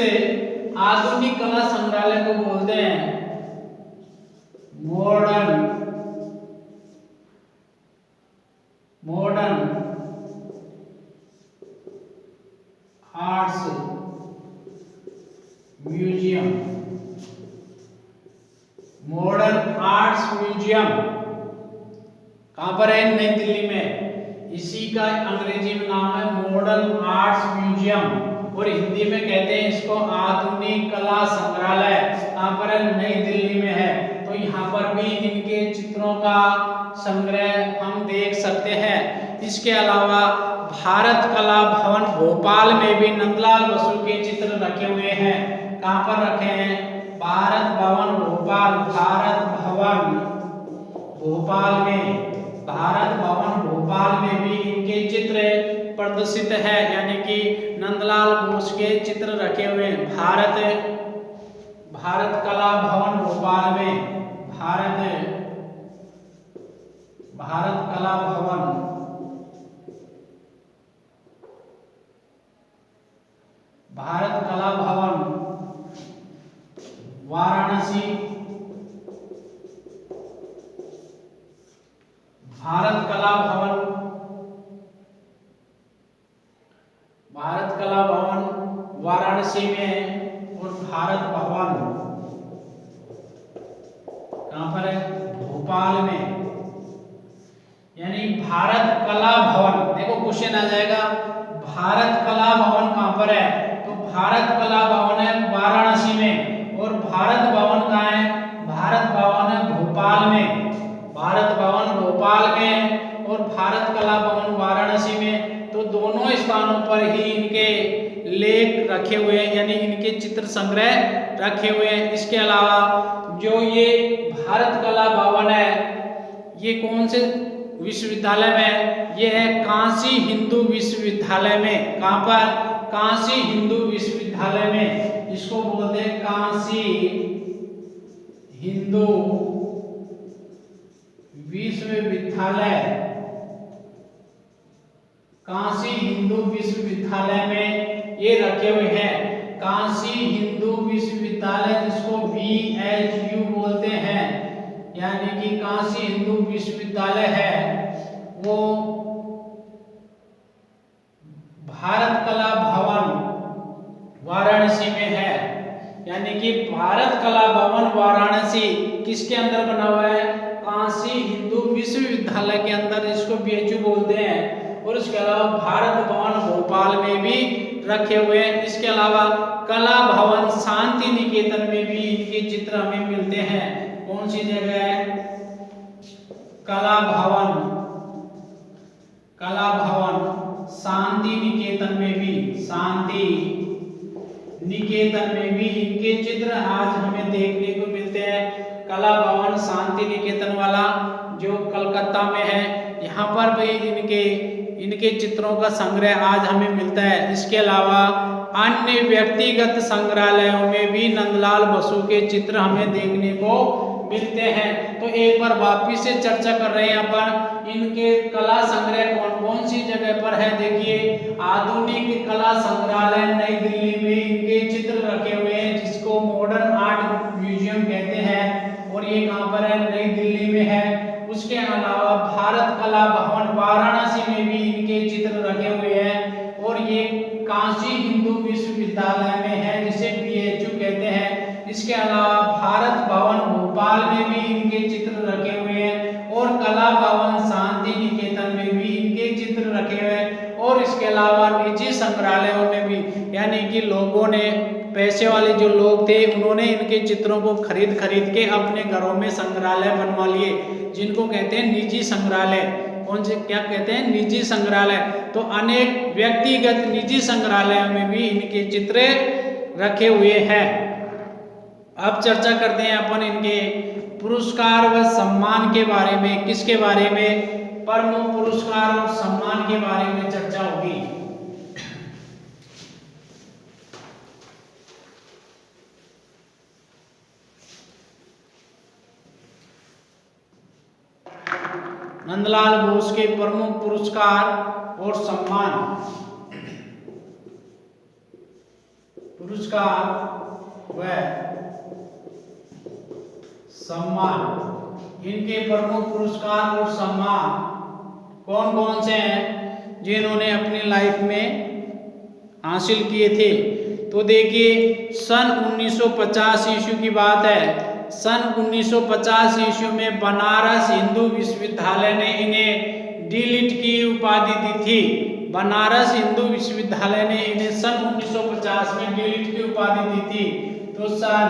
आधुनिक कला संग्रहालय को बोलते हैं modern arts museum, modern arts museum कहां पर है? नई दिल्ली में। इसी का अंग्रेजी में नाम है मॉडर्न आर्ट्स म्यूजियम, और हिंदी में कहते हैं इसको आधुनिक कला संग्रहालय। कहां पर है? नई दिल्ली में है। तो यहाँ पर भी इनके चित्रों का संग्रह हम देख सकते हैं। इसके अलावा भारत कला भवन भोपाल में भी नंदलाल बसु के चित्र रखे हुए हैं। कहां पर रखे हैं? भारत भवन भोपाल, भारत भवन भोपाल में, भारत भवन भोपाल में भी इनके चित्र प्रदर्शित है, यानी कि नंदलाल बोस के चित्र रखे हुए हैं। भारत कला भवन भोपाल में, भारत कला भवन, भारत कला भवन वाराणसी, भारत कला भवन, भारत कला भवन वाराणसी में, और भारत भवन कहां पर है? भोपाल में। यानी भारत कला भवन, देखो क्वेश्चन आ जाएगा भारत कला भवन कहां पर है? तो भारत कला भवन है वाराणसी में, और भारत भवन कहां है? भारत भवन है भोपाल में, भारत भवन भोपाल में और भारत कला भवन वाराणसी में। तो दोनों स्थानों पर ही इनके लेख रखे हुए हैं, यानी इनके चित्र संग्रह रखे हुए हैं। इसके अलावा जो ये भारत कला भवन है, ये कौन से विश्वविद्यालय में है? ये है काशी हिंदू विश्वविद्यालय में। कहां पर? काशी हिंदू विश्वविद्यालय में। इसको बोलते हैं काशी हिंदू विश्वविद्यालय, काशी हिंदू विश्वविद्यालय में ये रखे हुए हैं। काशी हिंदू विश्वविद्यालय जिसको VHU बोलते हैं, यानी कि काशी हिंदू विश्वविद्यालय है, वो भारत कला भवन वाराणसी में है। यानी कि भारत कला भवन वाराणसी किसके अंदर बना हुआ है? काशी हिंदू विश्वविद्यालय के अंदर, जिसको VHU बोलते हैं। और इसके अलावा भारत भवन भोपाल में भी रखे हुए हैं। इसके अलावा कला भवन शांति निकेतन में भी इनके चित्र हमें मिलते हैं। कौन सी जगह है? कला भवन शांति निकेतन में भी इनके चित्र आज हमें देखने को मिलते हैं। कला भवन शांति निकेतन वाला जो कलकत्ता में है, यहाँ पर भी इनके चित्रों का संग्रह आज हमें मिलता है। इसके अलावा अन्य व्यक्तिगत संग्रहालयों में भी नंदलाल बसु के चित्र हमें देखने को मिलते हैं। तो एक बार वापिस से चर्चा कर रहे हैं अपन, इनके कला संग्रह कौन कौन सी जगह पर है। देखिए, आधुनिक कला संग्रहालय नई दिल्ली में इनके चित्र रखे हुए हैं, जिसको मॉडर्न आर्ट म्यूजियम कहते हैं, और ये कहाँ पर है, नई दिल्ली में है। उसके अलावा भारत कला भवन वाराणसी में भी इनके चित्र रखे हुए हैं, और ये काशी हिंदू विश्वविद्यालय में है, जिसे BHU कहते हैं। इसके अलावा भारत भवन भोपाल में भी इनके चित्र रखे हुए हैं, और कला भवन शांति निकेतन में भी इनके चित्र रखे हुए हैं। और इसके अलावा निजी संग्रहालयों में भी, यानी कि लोगों ने, पैसे वाले जो लोग थे, उन्होंने इनके चित्रों को खरीद के अपने घरों में संग्रहालय बनवा लिए, जिनको कहते हैं निजी संग्रहालय। कौन से, क्या कहते हैं, निजी संग्रहालय। तो अनेक व्यक्तिगत निजी संग्रहालयों में भी इनके चित्र रखे हुए हैं। अब चर्चा करते हैं अपन इनके पुरस्कार व सम्मान के बारे में। किसके बारे में, प्रमुख पुरस्कार और सम्मान के बारे में चर्चा होगी। नंदलाल बोस के प्रमुख पुरस्कार और सम्मान। पुरस्कार व सम्मान, इनके प्रमुख पुरस्कार और सम्मान कौन कौन से हैं जिन्होंने अपनी लाइफ में हासिल किए थे। तो देखिए, सन 1950 ईस्वी की बात है। सन 1950 ईस्वी में बनारस हिंदू विश्वविद्यालय ने इन्हें डीलिट की उपाधि दी थी। बनारस हिंदू विश्वविद्यालय ने इन्हें सन 1950 में डीलिट की उपाधि दी थी। तो सन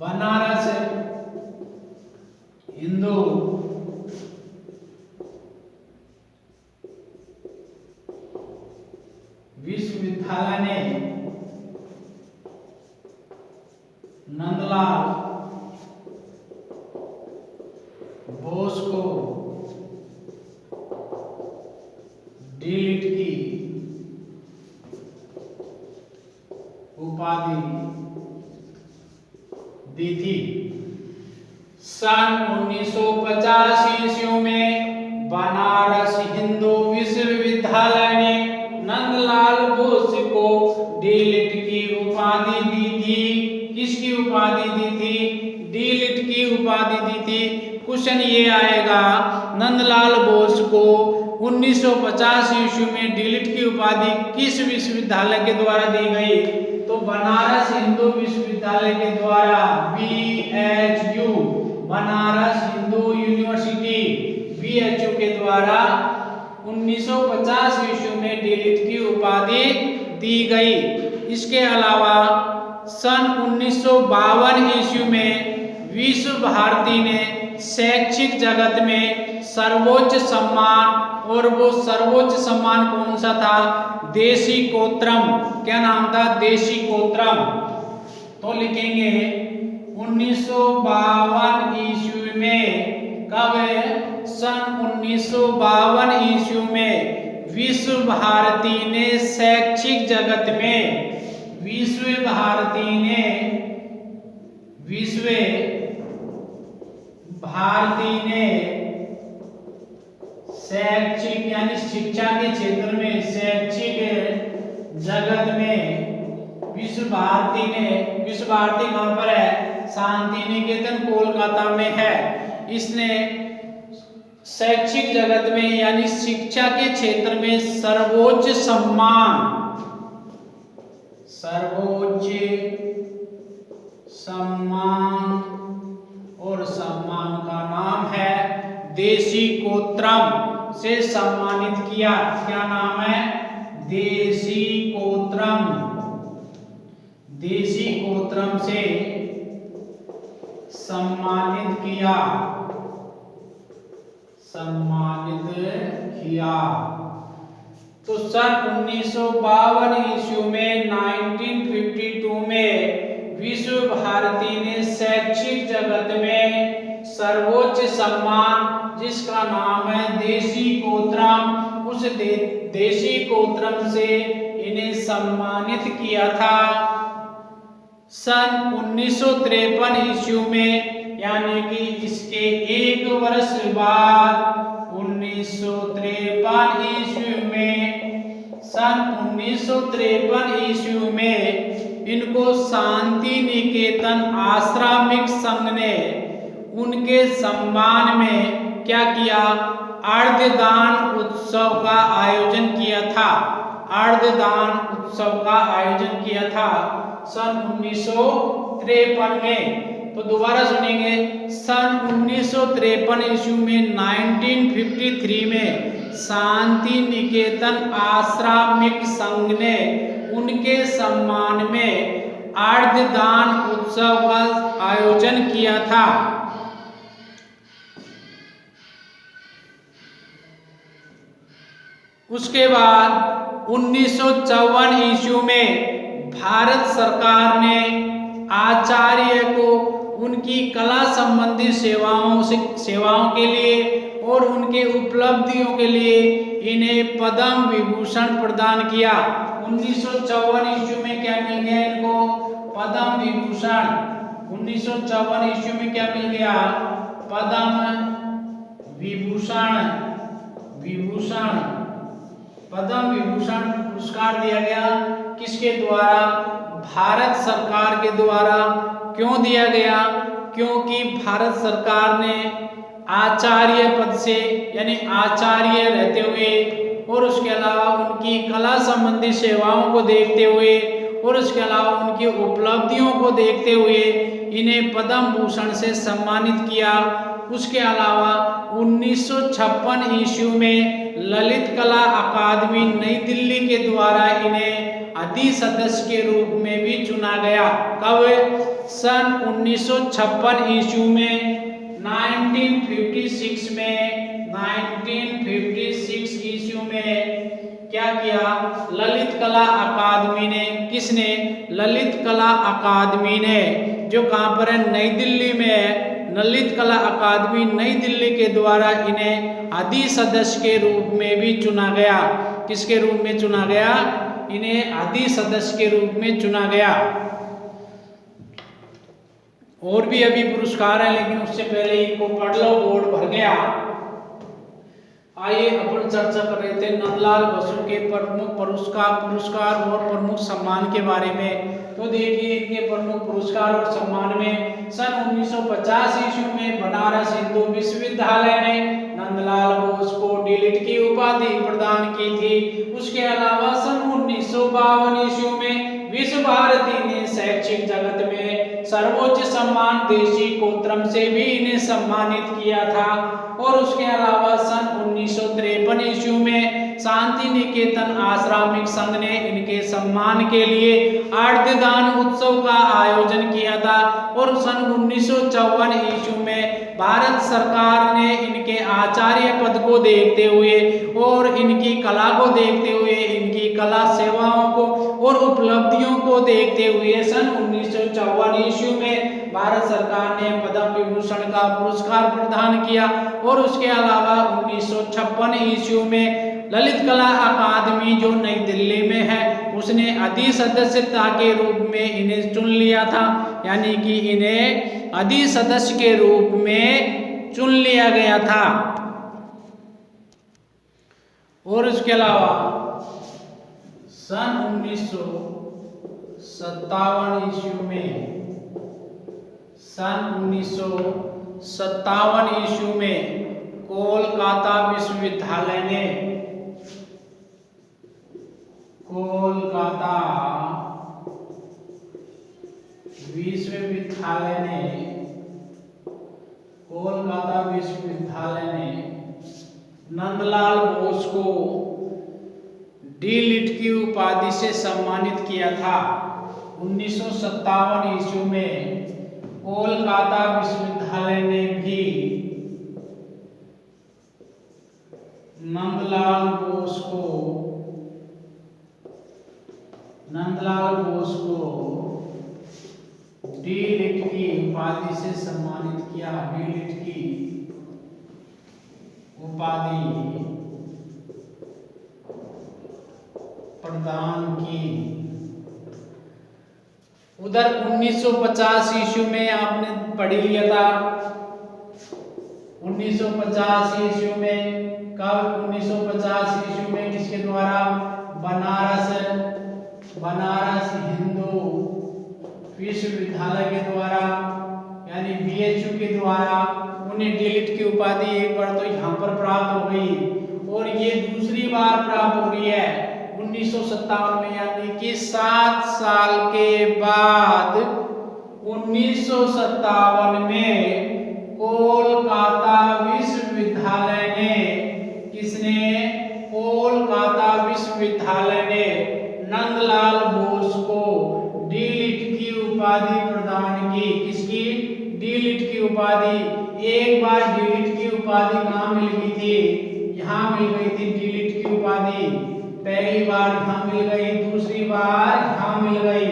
बनारस हिंदू विश्वविद्यालय ने नंदलाल बोस को डीलिट की उपाधि दी थी। सन 1950 ईस्वी में बनारस हिंदू विश्वविद्यालय ने नंदलाल बोस को डीलिट की उपाधि दी थी। किसकी उपाधि दी थी, डीलिट की उपाधि दी थी। क्वेश्चन ये आएगा, नंदलाल बोस को 1950 ईस्वी में डीलिट की उपाधि किस विश्वविद्यालय के द्वारा दी गई। तो बनारस हिंदू विश्वविद्यालय के द्वारा, BHU, Banaras Hindu university, BHU के द्वारा 1950 ईस्वी में डीलिट की उपाधि दी गई। इसके अलावा सन 1952 ईस्वी में विश्व भारती ने शैक्षिक जगत में सर्वोच्च सम्मान, और वो सर्वोच्च सम्मान कौन सा था, देशिकोत्रम। क्या नाम था, देशिकोत्रम। तो लिखेंगे 1952 ईस्वी में, कब है, सन 1952 ईस्वी में विश्व भारती ने शैक्षिक जगत में, विश्व भारती ने शैक्षिक यानी शिक्षा के क्षेत्र में, शैक्षिक जगत में विश्व भारती कहां पर है, शांति निकेतन कोलकाता में है। इसने शैक्षिक जगत में यानी शिक्षा के क्षेत्र में सर्वोच्च सम्मान और सम्मान का नाम है देशिकोत्रम से सम्मानित किया। क्या नाम है, देशिकोत्रम। देशिकोत्रम से सम्मानित किया। सम्मानित किया। तो सन 1952 ईस्वी में 1952 में विश्व भारती ने शैक्षिक जगत में सर्वोच्च सम्मान, जिसका नाम है देशी कोतरम, उस देशी कोतरम से इन्हें सम्मानित किया था। सन 1953 ईस्वी में, यानी कि इसके एक वर्ष बाद 1953 ईस्वी में, सन 1953 ईस्वी में इनको शांति निकेतन आश्रमिक संघ ने उनके सम्मान में क्या किया, अर्धदान उत्सव का आयोजन किया था। अर्धदान उत्सव का आयोजन किया था सन 1953 में। तो दोबारा सुनेंगे, सन 1953 ईस्वी में 1953 में शांति निकेतन आश्रमिक संघ ने उनके सम्मान में अर्धदान उत्सव का आयोजन किया था। उसके बाद 1954 ईस्वी में भारत सरकार ने आचार्य को उनकी कला संबंधी सेवाओं के लिए और उनके उपलब्धियों के लिए इन्हें पद्म विभूषण प्रदान किया। 1954 ईस्वी में क्या मिल गया इनको, पद्म विभूषण। 1954 ईस्वी में क्या मिल गया, पद्म विभूषण। पद्म विभूषण पुरस्कार दिया गया किसके द्वारा, भारत सरकार के द्वारा। क्यों दिया गया, क्योंकि भारत सरकार ने आचार्य पद से, यानी आचार्य रहते हुए और उसके अलावा उनकी कला संबंधी सेवाओं को देखते हुए और उसके अलावा उनकी उपलब्धियों को देखते हुए इन्हें पद्म भूषण से सम्मानित किया। उसके अलावा 1956 ईस्वी में ललित कला अकादमी नई दिल्ली के द्वारा इन्हें अधि सदस्य के रूप में भी चुना गया। कब, सन 1956 ईस्वी में 1956 ईस्वी में क्या किया, ललित कला अकादमी ने, किसने, ललित कला अकादमी ने, जो कहाँ पर है, नई दिल्ली में है। ललित कला अकादमी नई दिल्ली के द्वारा इन्हें अधि सदस्य के रूप में भी चुना गया। किसके रूप में चुना गया, इन्हें अधि सदस्य के रूप में चुना गया। और भी अभी पुरस्कार है, लेकिन उससे पहले इनको पढ़ लो, बोर्ड भर गया। आइए अपन चर्चा कर रहे थे नंदलाल बसु के प्रमुख पुरस्कार और प्रमुख सम्मान के बारे में। तो देखिए इनके प्रमुख पुरस्कार और सम्मान में सन 1950 ईस्वी में बनारस हिंदू विश्वविद्यालय ने नंदलाल बोस को डीलिट की उपाधि प्रदान की थी। उसके अलावा सन 1952 ईस्वी में विश्व भारती ने शैक्षिक जगत में सर्वोच्च सम्मान देशी कोतरम से भी इन्हें सम्मानित किया था। और उसके अलावा सन 1953 ईस्वी में शांति निकेतन आश्रमिक संघ ने इनके सम्मान के लिए अर्धदान उत्सव का आयोजन किया था। और सन 1954 ईस्वी में भारत सरकार ने इनके आचार्य पद को देखते हुए और इनकी कला को देखते हुए, इनकी कला सेवाओं को और उपलब्धियों को देखते हुए सन 1954 ईस्वी में भारत सरकार ने पद्म विभूषण का पुरस्कार प्रदान किया। और उसके अलावा 1956 ईस्वी में ललित कला अकादमी जो नई दिल्ली में है, उसने अधि सदस्यता के रूप में इन्हें चुन लिया था, यानी कि इन्हें अधि सदस्य के रूप में चुन लिया गया था। और इसके अलावा सन 1957 ईस्वी में, सन 1957 ईस्वी में कोलकाता विश्वविद्यालय ने, कोलकाता विश्वविद्यालय ने नंदलाल बोस को डी.लिट की उपाधि से सम्मानित किया था। 1957 ईस्वी में कोलकाता विश्वविद्यालय ने भी नंदलाल बोस को डी.लिट की उपाधि से सम्मानित किया। डी.लिट की उपाधि प्रदान की। उधर 1950 ईस्वी में आपने पढ़ लिया था। 1950 ईस्वी में कब? 1950 ईस्वी में किसके द्वारा? बनारस हिंदू विश्वविद्यालय के द्वारा, यानी BHU के द्वारा उन्हें डी.लिट की उपाधि एक बार तो यहाँ पर प्राप्त हो गई और ये दूसरी बार प्राप्त हो रही है 1957 में, यानी कि 7 साल के बाद 1957 में कोलकाता विश्वविद्यालय ने, किसने? कोलकाता विश्वविद्यालय ने नंदलाल बोस को डी.लिट की उपाधि प्रदान की। किसकी? डी.लिट की उपाधि। एक बार डी.लिट की उपाधि कहाँ मिल गई थी? यहाँ मिल गई थी डी.लिट की उपाधि। पहली बार यहाँ मिल गई, दूसरी बार यहाँ मिल गई।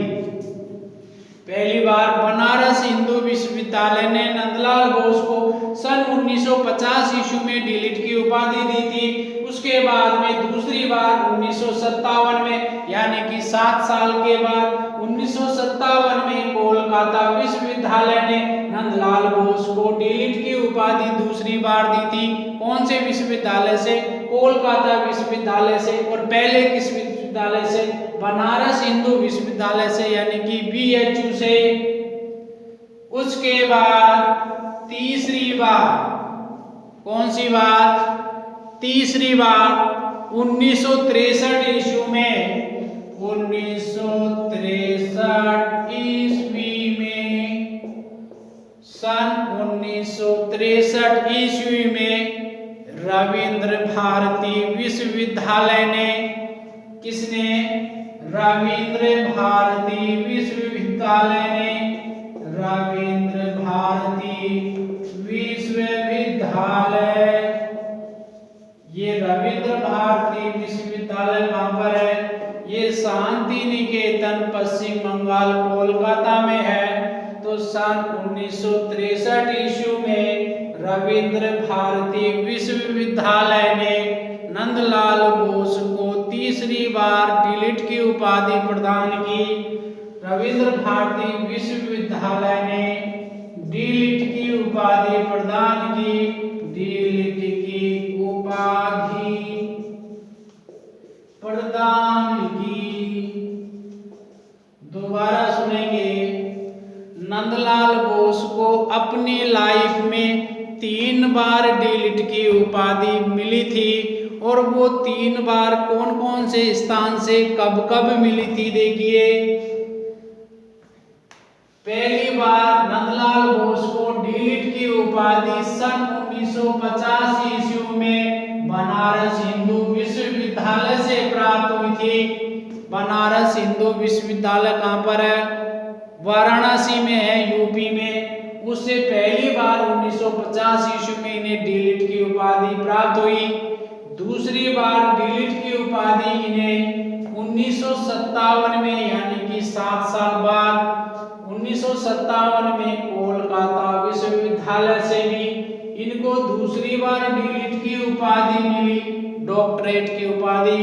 पहली बार बनारस हिंदू विश्वविद्यालय ने नंदलाल बोस को सन 1950 ईस्वी में डी.लिट की उपाधि दी थी। उसके बाद में दूसरी बार 1957 में, यानी कि 7 साल के बाद 1957 में कोलकाता विश्वविद्यालय ने नंदलाल बोस को डी.लिट की उपाधि दूसरी बार दी थी। कौन से विश्वविद्यालय से? कोलकाता विश्वविद्यालय से। और पहले किस विश्वविद्यालय से? बनारस हिंदू विश्वविद्यालय से, यानी कि BHU से। उसके बाद तीसरी बार, कौन सी बार? तीसरी बार 1963 ईस्वी में, 1963 ईस्वी में, सन 1963 ईस्वी में रविंद्र भारती विश्वविद्यालय ने, किसने? रविंद्र भारती विश्वविद्यालय ने, रविंद्र भारती विश्वविद्यालय, ये रविंद्र भारती विश्वविद्यालय कहाँ पर है? ये शांति निकेतन पश्चिम बंगाल कोलकाता में है। तो सन 1963 ईस्वी में रविंद्र भारती विश्वविद्यालय ने नंदलाल बोस को तीसरी बार डी.लिट की उपाधि प्रदान की। रविंद्र भारती विश्वविद्यालय ने डी.लिट की उपाधि प्रदान की। डी.लिट की उपाधि प्रदान की। दोबारा सुनेंगे। नंदलाल बोस को अपनी लाइफ में 3 बार डी.लिट की उपाधि मिली थी और वो 3 बार कौन कौन से स्थान से कब कब मिली थी? देखिए, पहली बार नंदलाल बोस को डी.लिट की उपाधि सन 1950 ईस्वी में बनारस हिंदू विश्वविद्यालय से प्राप्त हुई थी। बनारस हिंदू विश्वविद्यालय कहाँ पर है? वाराणसी में है, यूपी में। उससे पहली बार 1950 ईस्वी में इन्हें डी.लिट की उपाधि प्राप्त हुई। दूसरी बार डी.लिट की उपाधि इन्हें 1957 में, यानी कि 7 साल बाद 1957 में कोलकाता विश्वविद्यालय से भी इनको दूसरी बार डी.लिट की उपाधि मिली, डॉक्टरेट की उपाधि।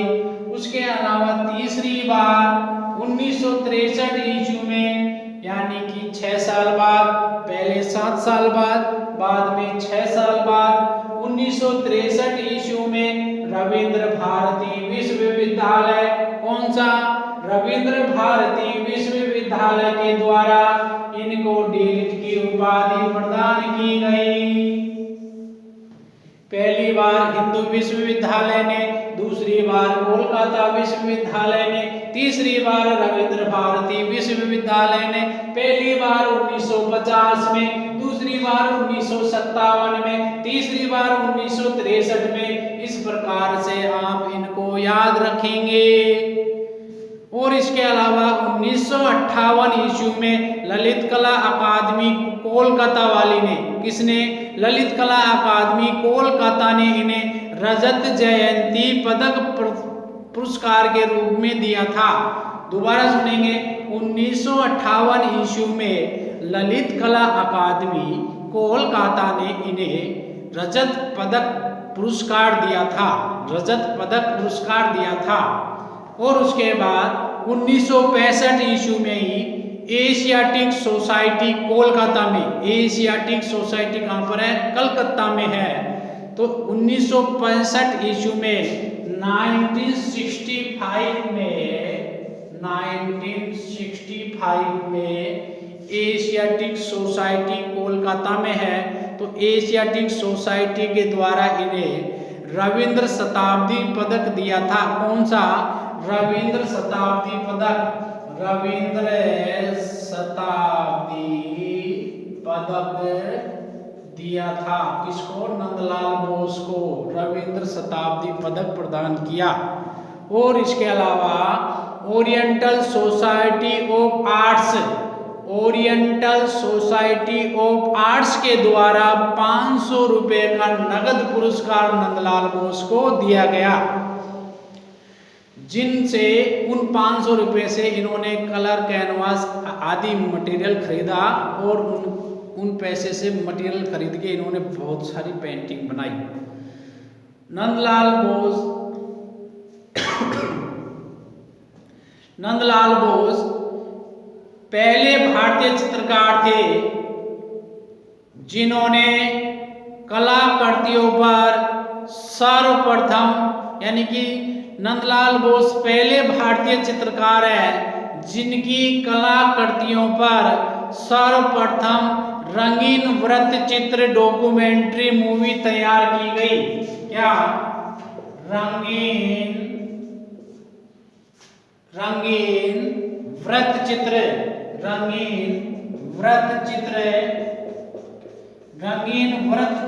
उसके अलावा तीसरी बार 1963 ईस्वी में, यानी कि 6 साल बाद, पहले 7 साल बाद में 6 साल बाद 1963 ईस्वी में रविंद्र भारती विश्वविद्यालय, कौन सा? रविंद्र भारती विश्वविद्यालय के द्वारा इनको डी.लिट की उपाधि प्रदान की गई। पहली बार हिंदू विश्वविद्यालय ने, दूसरी बार कोलकाता विश्वविद्यालय ने, तीसरी बार रविंद्र भारती विश्वविद्यालय ने। पहली बार 1950 में, दूसरी बार 1957 में, तीसरी बार 1963 में। इस प्रकार से आप इनको याद रखेंगे। और इसके अलावा 1958 ईस्वी में ललित कला अकादमी कोलकाता वाली ने, किसने? ललित कला अकादमी कोलकाता ने इन्हें रजत जयंती पदक पुरस्कार के रूप में दिया था। दोबारा सुनेंगे, 1958 ईस्वी में ललित कला अकादमी कोलकाता ने इन्हें रजत पदक पुरस्कार दिया था, रजत पदक पुरस्कार दिया था। और उसके बाद 1965 ईस्वी में ही एशियाटिक सोसाइटी कोलकाता में, एशियाटिक सोसाइटी कहाँ पर है? कलकत्ता में है। तो 1965 ईस्वी में 1965 में एशियाटिक सोसाइटी कोलकाता में है। तो एशियाटिक सोसाइटी के द्वारा इन्हें रविंद्र शताब्दी पदक दिया था। कौन सा? रविंद्र शताब्दी पदक, रविंद्र शताब्दी पदक दिया था। किसको? नंदलाल बोस को रविंद्र शताब्दी पदक प्रदान किया। और इसके अलावा oriental society of arts, oriental society of arts के द्वारा 500 रुपए का नगद पुरस्कार नंदलाल बोस को दिया गया, जिनसे उन 500 रुपए से इन्होंने कलर, कैनवास आदि मटेरियल खरीदा और उन पैसे से मटेरियल खरीद के इन्होंने बहुत सारी पेंटिंग बनाई। नंदलाल बोस पहले भारतीय चित्रकार थे जिन्होंने कलाकृतियों पर सर्वप्रथम, यानी कि नंदलाल बोस पहले भारतीय चित्रकार है जिनकी कलाकृतियों पर सर्वप्रथम रंगीन वृत्त चित्र डॉक्यूमेंट्री मूवी तैयार की गई। क्या? रंगीन वृत्त चित्र, रंगीन वृत्त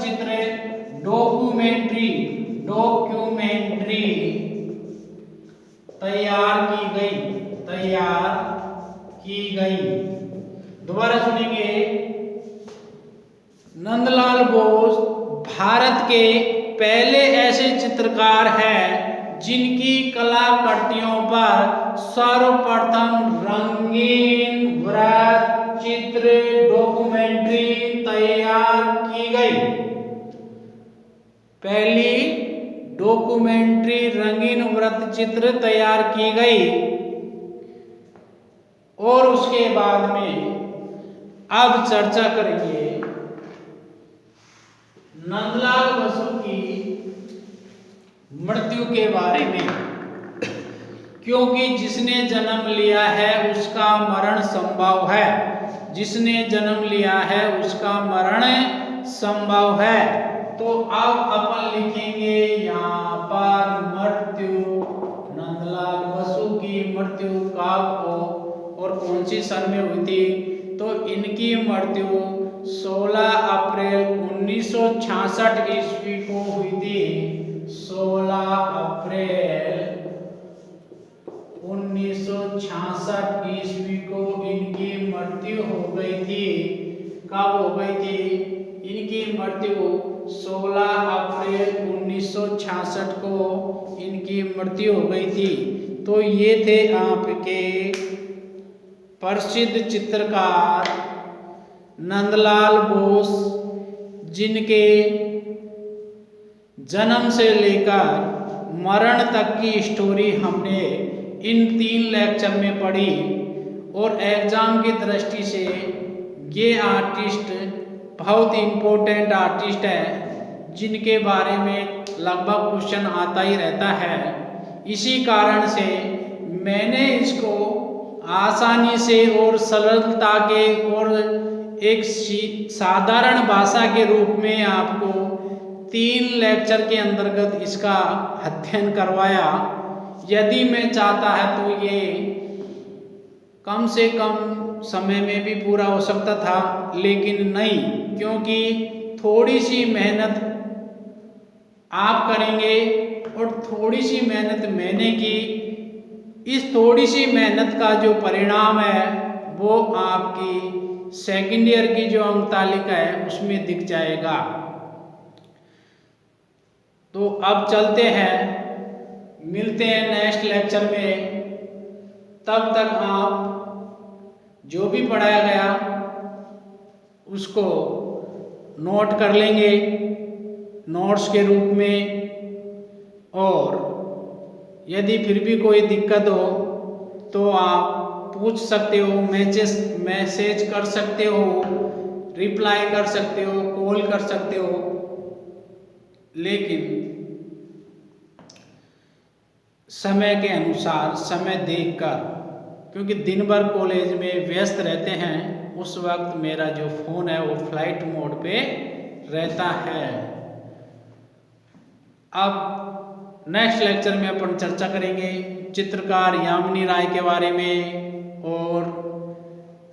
चित्र डॉक्यूमेंट्री तैयार की गई। दोबारा सुनेंगे, नंदलाल बोस भारत के पहले ऐसे चित्रकार हैं जिनकी कलाकृतियों पर सर्वप्रथम रंगीन वृत्त चित्र डॉक्यूमेंट्री तैयार की गई। पहली डॉक्यूमेंट्री रंगीन वृत्त चित्र तैयार की गई। और उसके बाद में अब चर्चा करेंगे नंदलाल बसु की मृत्यु के बारे में, क्योंकि जिसने जन्म लिया है उसका मरण संभव है, जिसने जन्म लिया है उसका मरण संभव है। तो अब अपन लिखेंगे यहाँ पर मृत्यु, नंदलाल बसु की मृत्यु कब और कौन सी सन में हुई थी? तो इनकी मृत्यु 16 अप्रैल 1966 ईस्वी को हुई थी। 16 अप्रैल 1966 ईस्वी को इनकी मृत्यु हो गई थी। कब हो गई थी? इनकी मृत्यु 16 अप्रैल 1966 को इनकी मृत्यु हो गई थी। तो ये थे आपके प्रसिद्ध चित्रकार नंदलाल बोस, जिनके जन्म से लेकर मरण तक की स्टोरी हमने इन 3 लेक्चर में पढ़ी। और एग्जाम की दृष्टि से ये आर्टिस्ट बहुत इम्पोर्टेंट आर्टिस्ट है, जिनके बारे में लगभग क्वेश्चन आता ही रहता है। इसी कारण से मैंने इसको आसानी से और सरलता के और एक साधारण भाषा के रूप में आपको 3 लेक्चर के अंतर्गत इसका अध्ययन करवाया। यदि मैं चाहता है तो ये कम से कम समय में भी पूरा हो सकता था, लेकिन नहीं, क्योंकि थोड़ी सी मेहनत आप करेंगे और थोड़ी सी मेहनत मैंने की। इस थोड़ी सी मेहनत का जो परिणाम है वो आपकी सेकेंड ईयर की जो अंक तालिका है उसमें दिख जाएगा। तो अब चलते हैं, मिलते हैं नेक्स्ट लेक्चर में। तब तक आप जो भी पढ़ाया गया उसको नोट कर लेंगे नोट्स के रूप में, और यदि फिर भी कोई दिक्कत हो तो आप पूछ सकते हो, मैसेज कर सकते हो, रिप्लाई कर सकते हो, कॉल कर सकते हो। लेकिन समय के अनुसार, समय देखकर, क्योंकि दिन भर कॉलेज में व्यस्त रहते हैं, उस वक्त मेरा जो फ़ोन है वो फ्लाइट मोड पे रहता है। अब नेक्स्ट लेक्चर में अपन चर्चा करेंगे चित्रकार यामिनी राय के बारे में और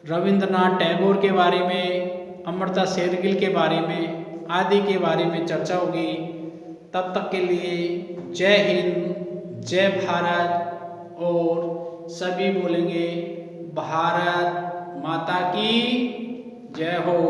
रविंद्रनाथ टैगोर के बारे में, अमर्त्य शेरगिल के बारे में आदि के बारे में चर्चा होगी। तब तक के लिए जय हिंद, जय भारत, और सभी बोलेंगे भारत माता की जय हो।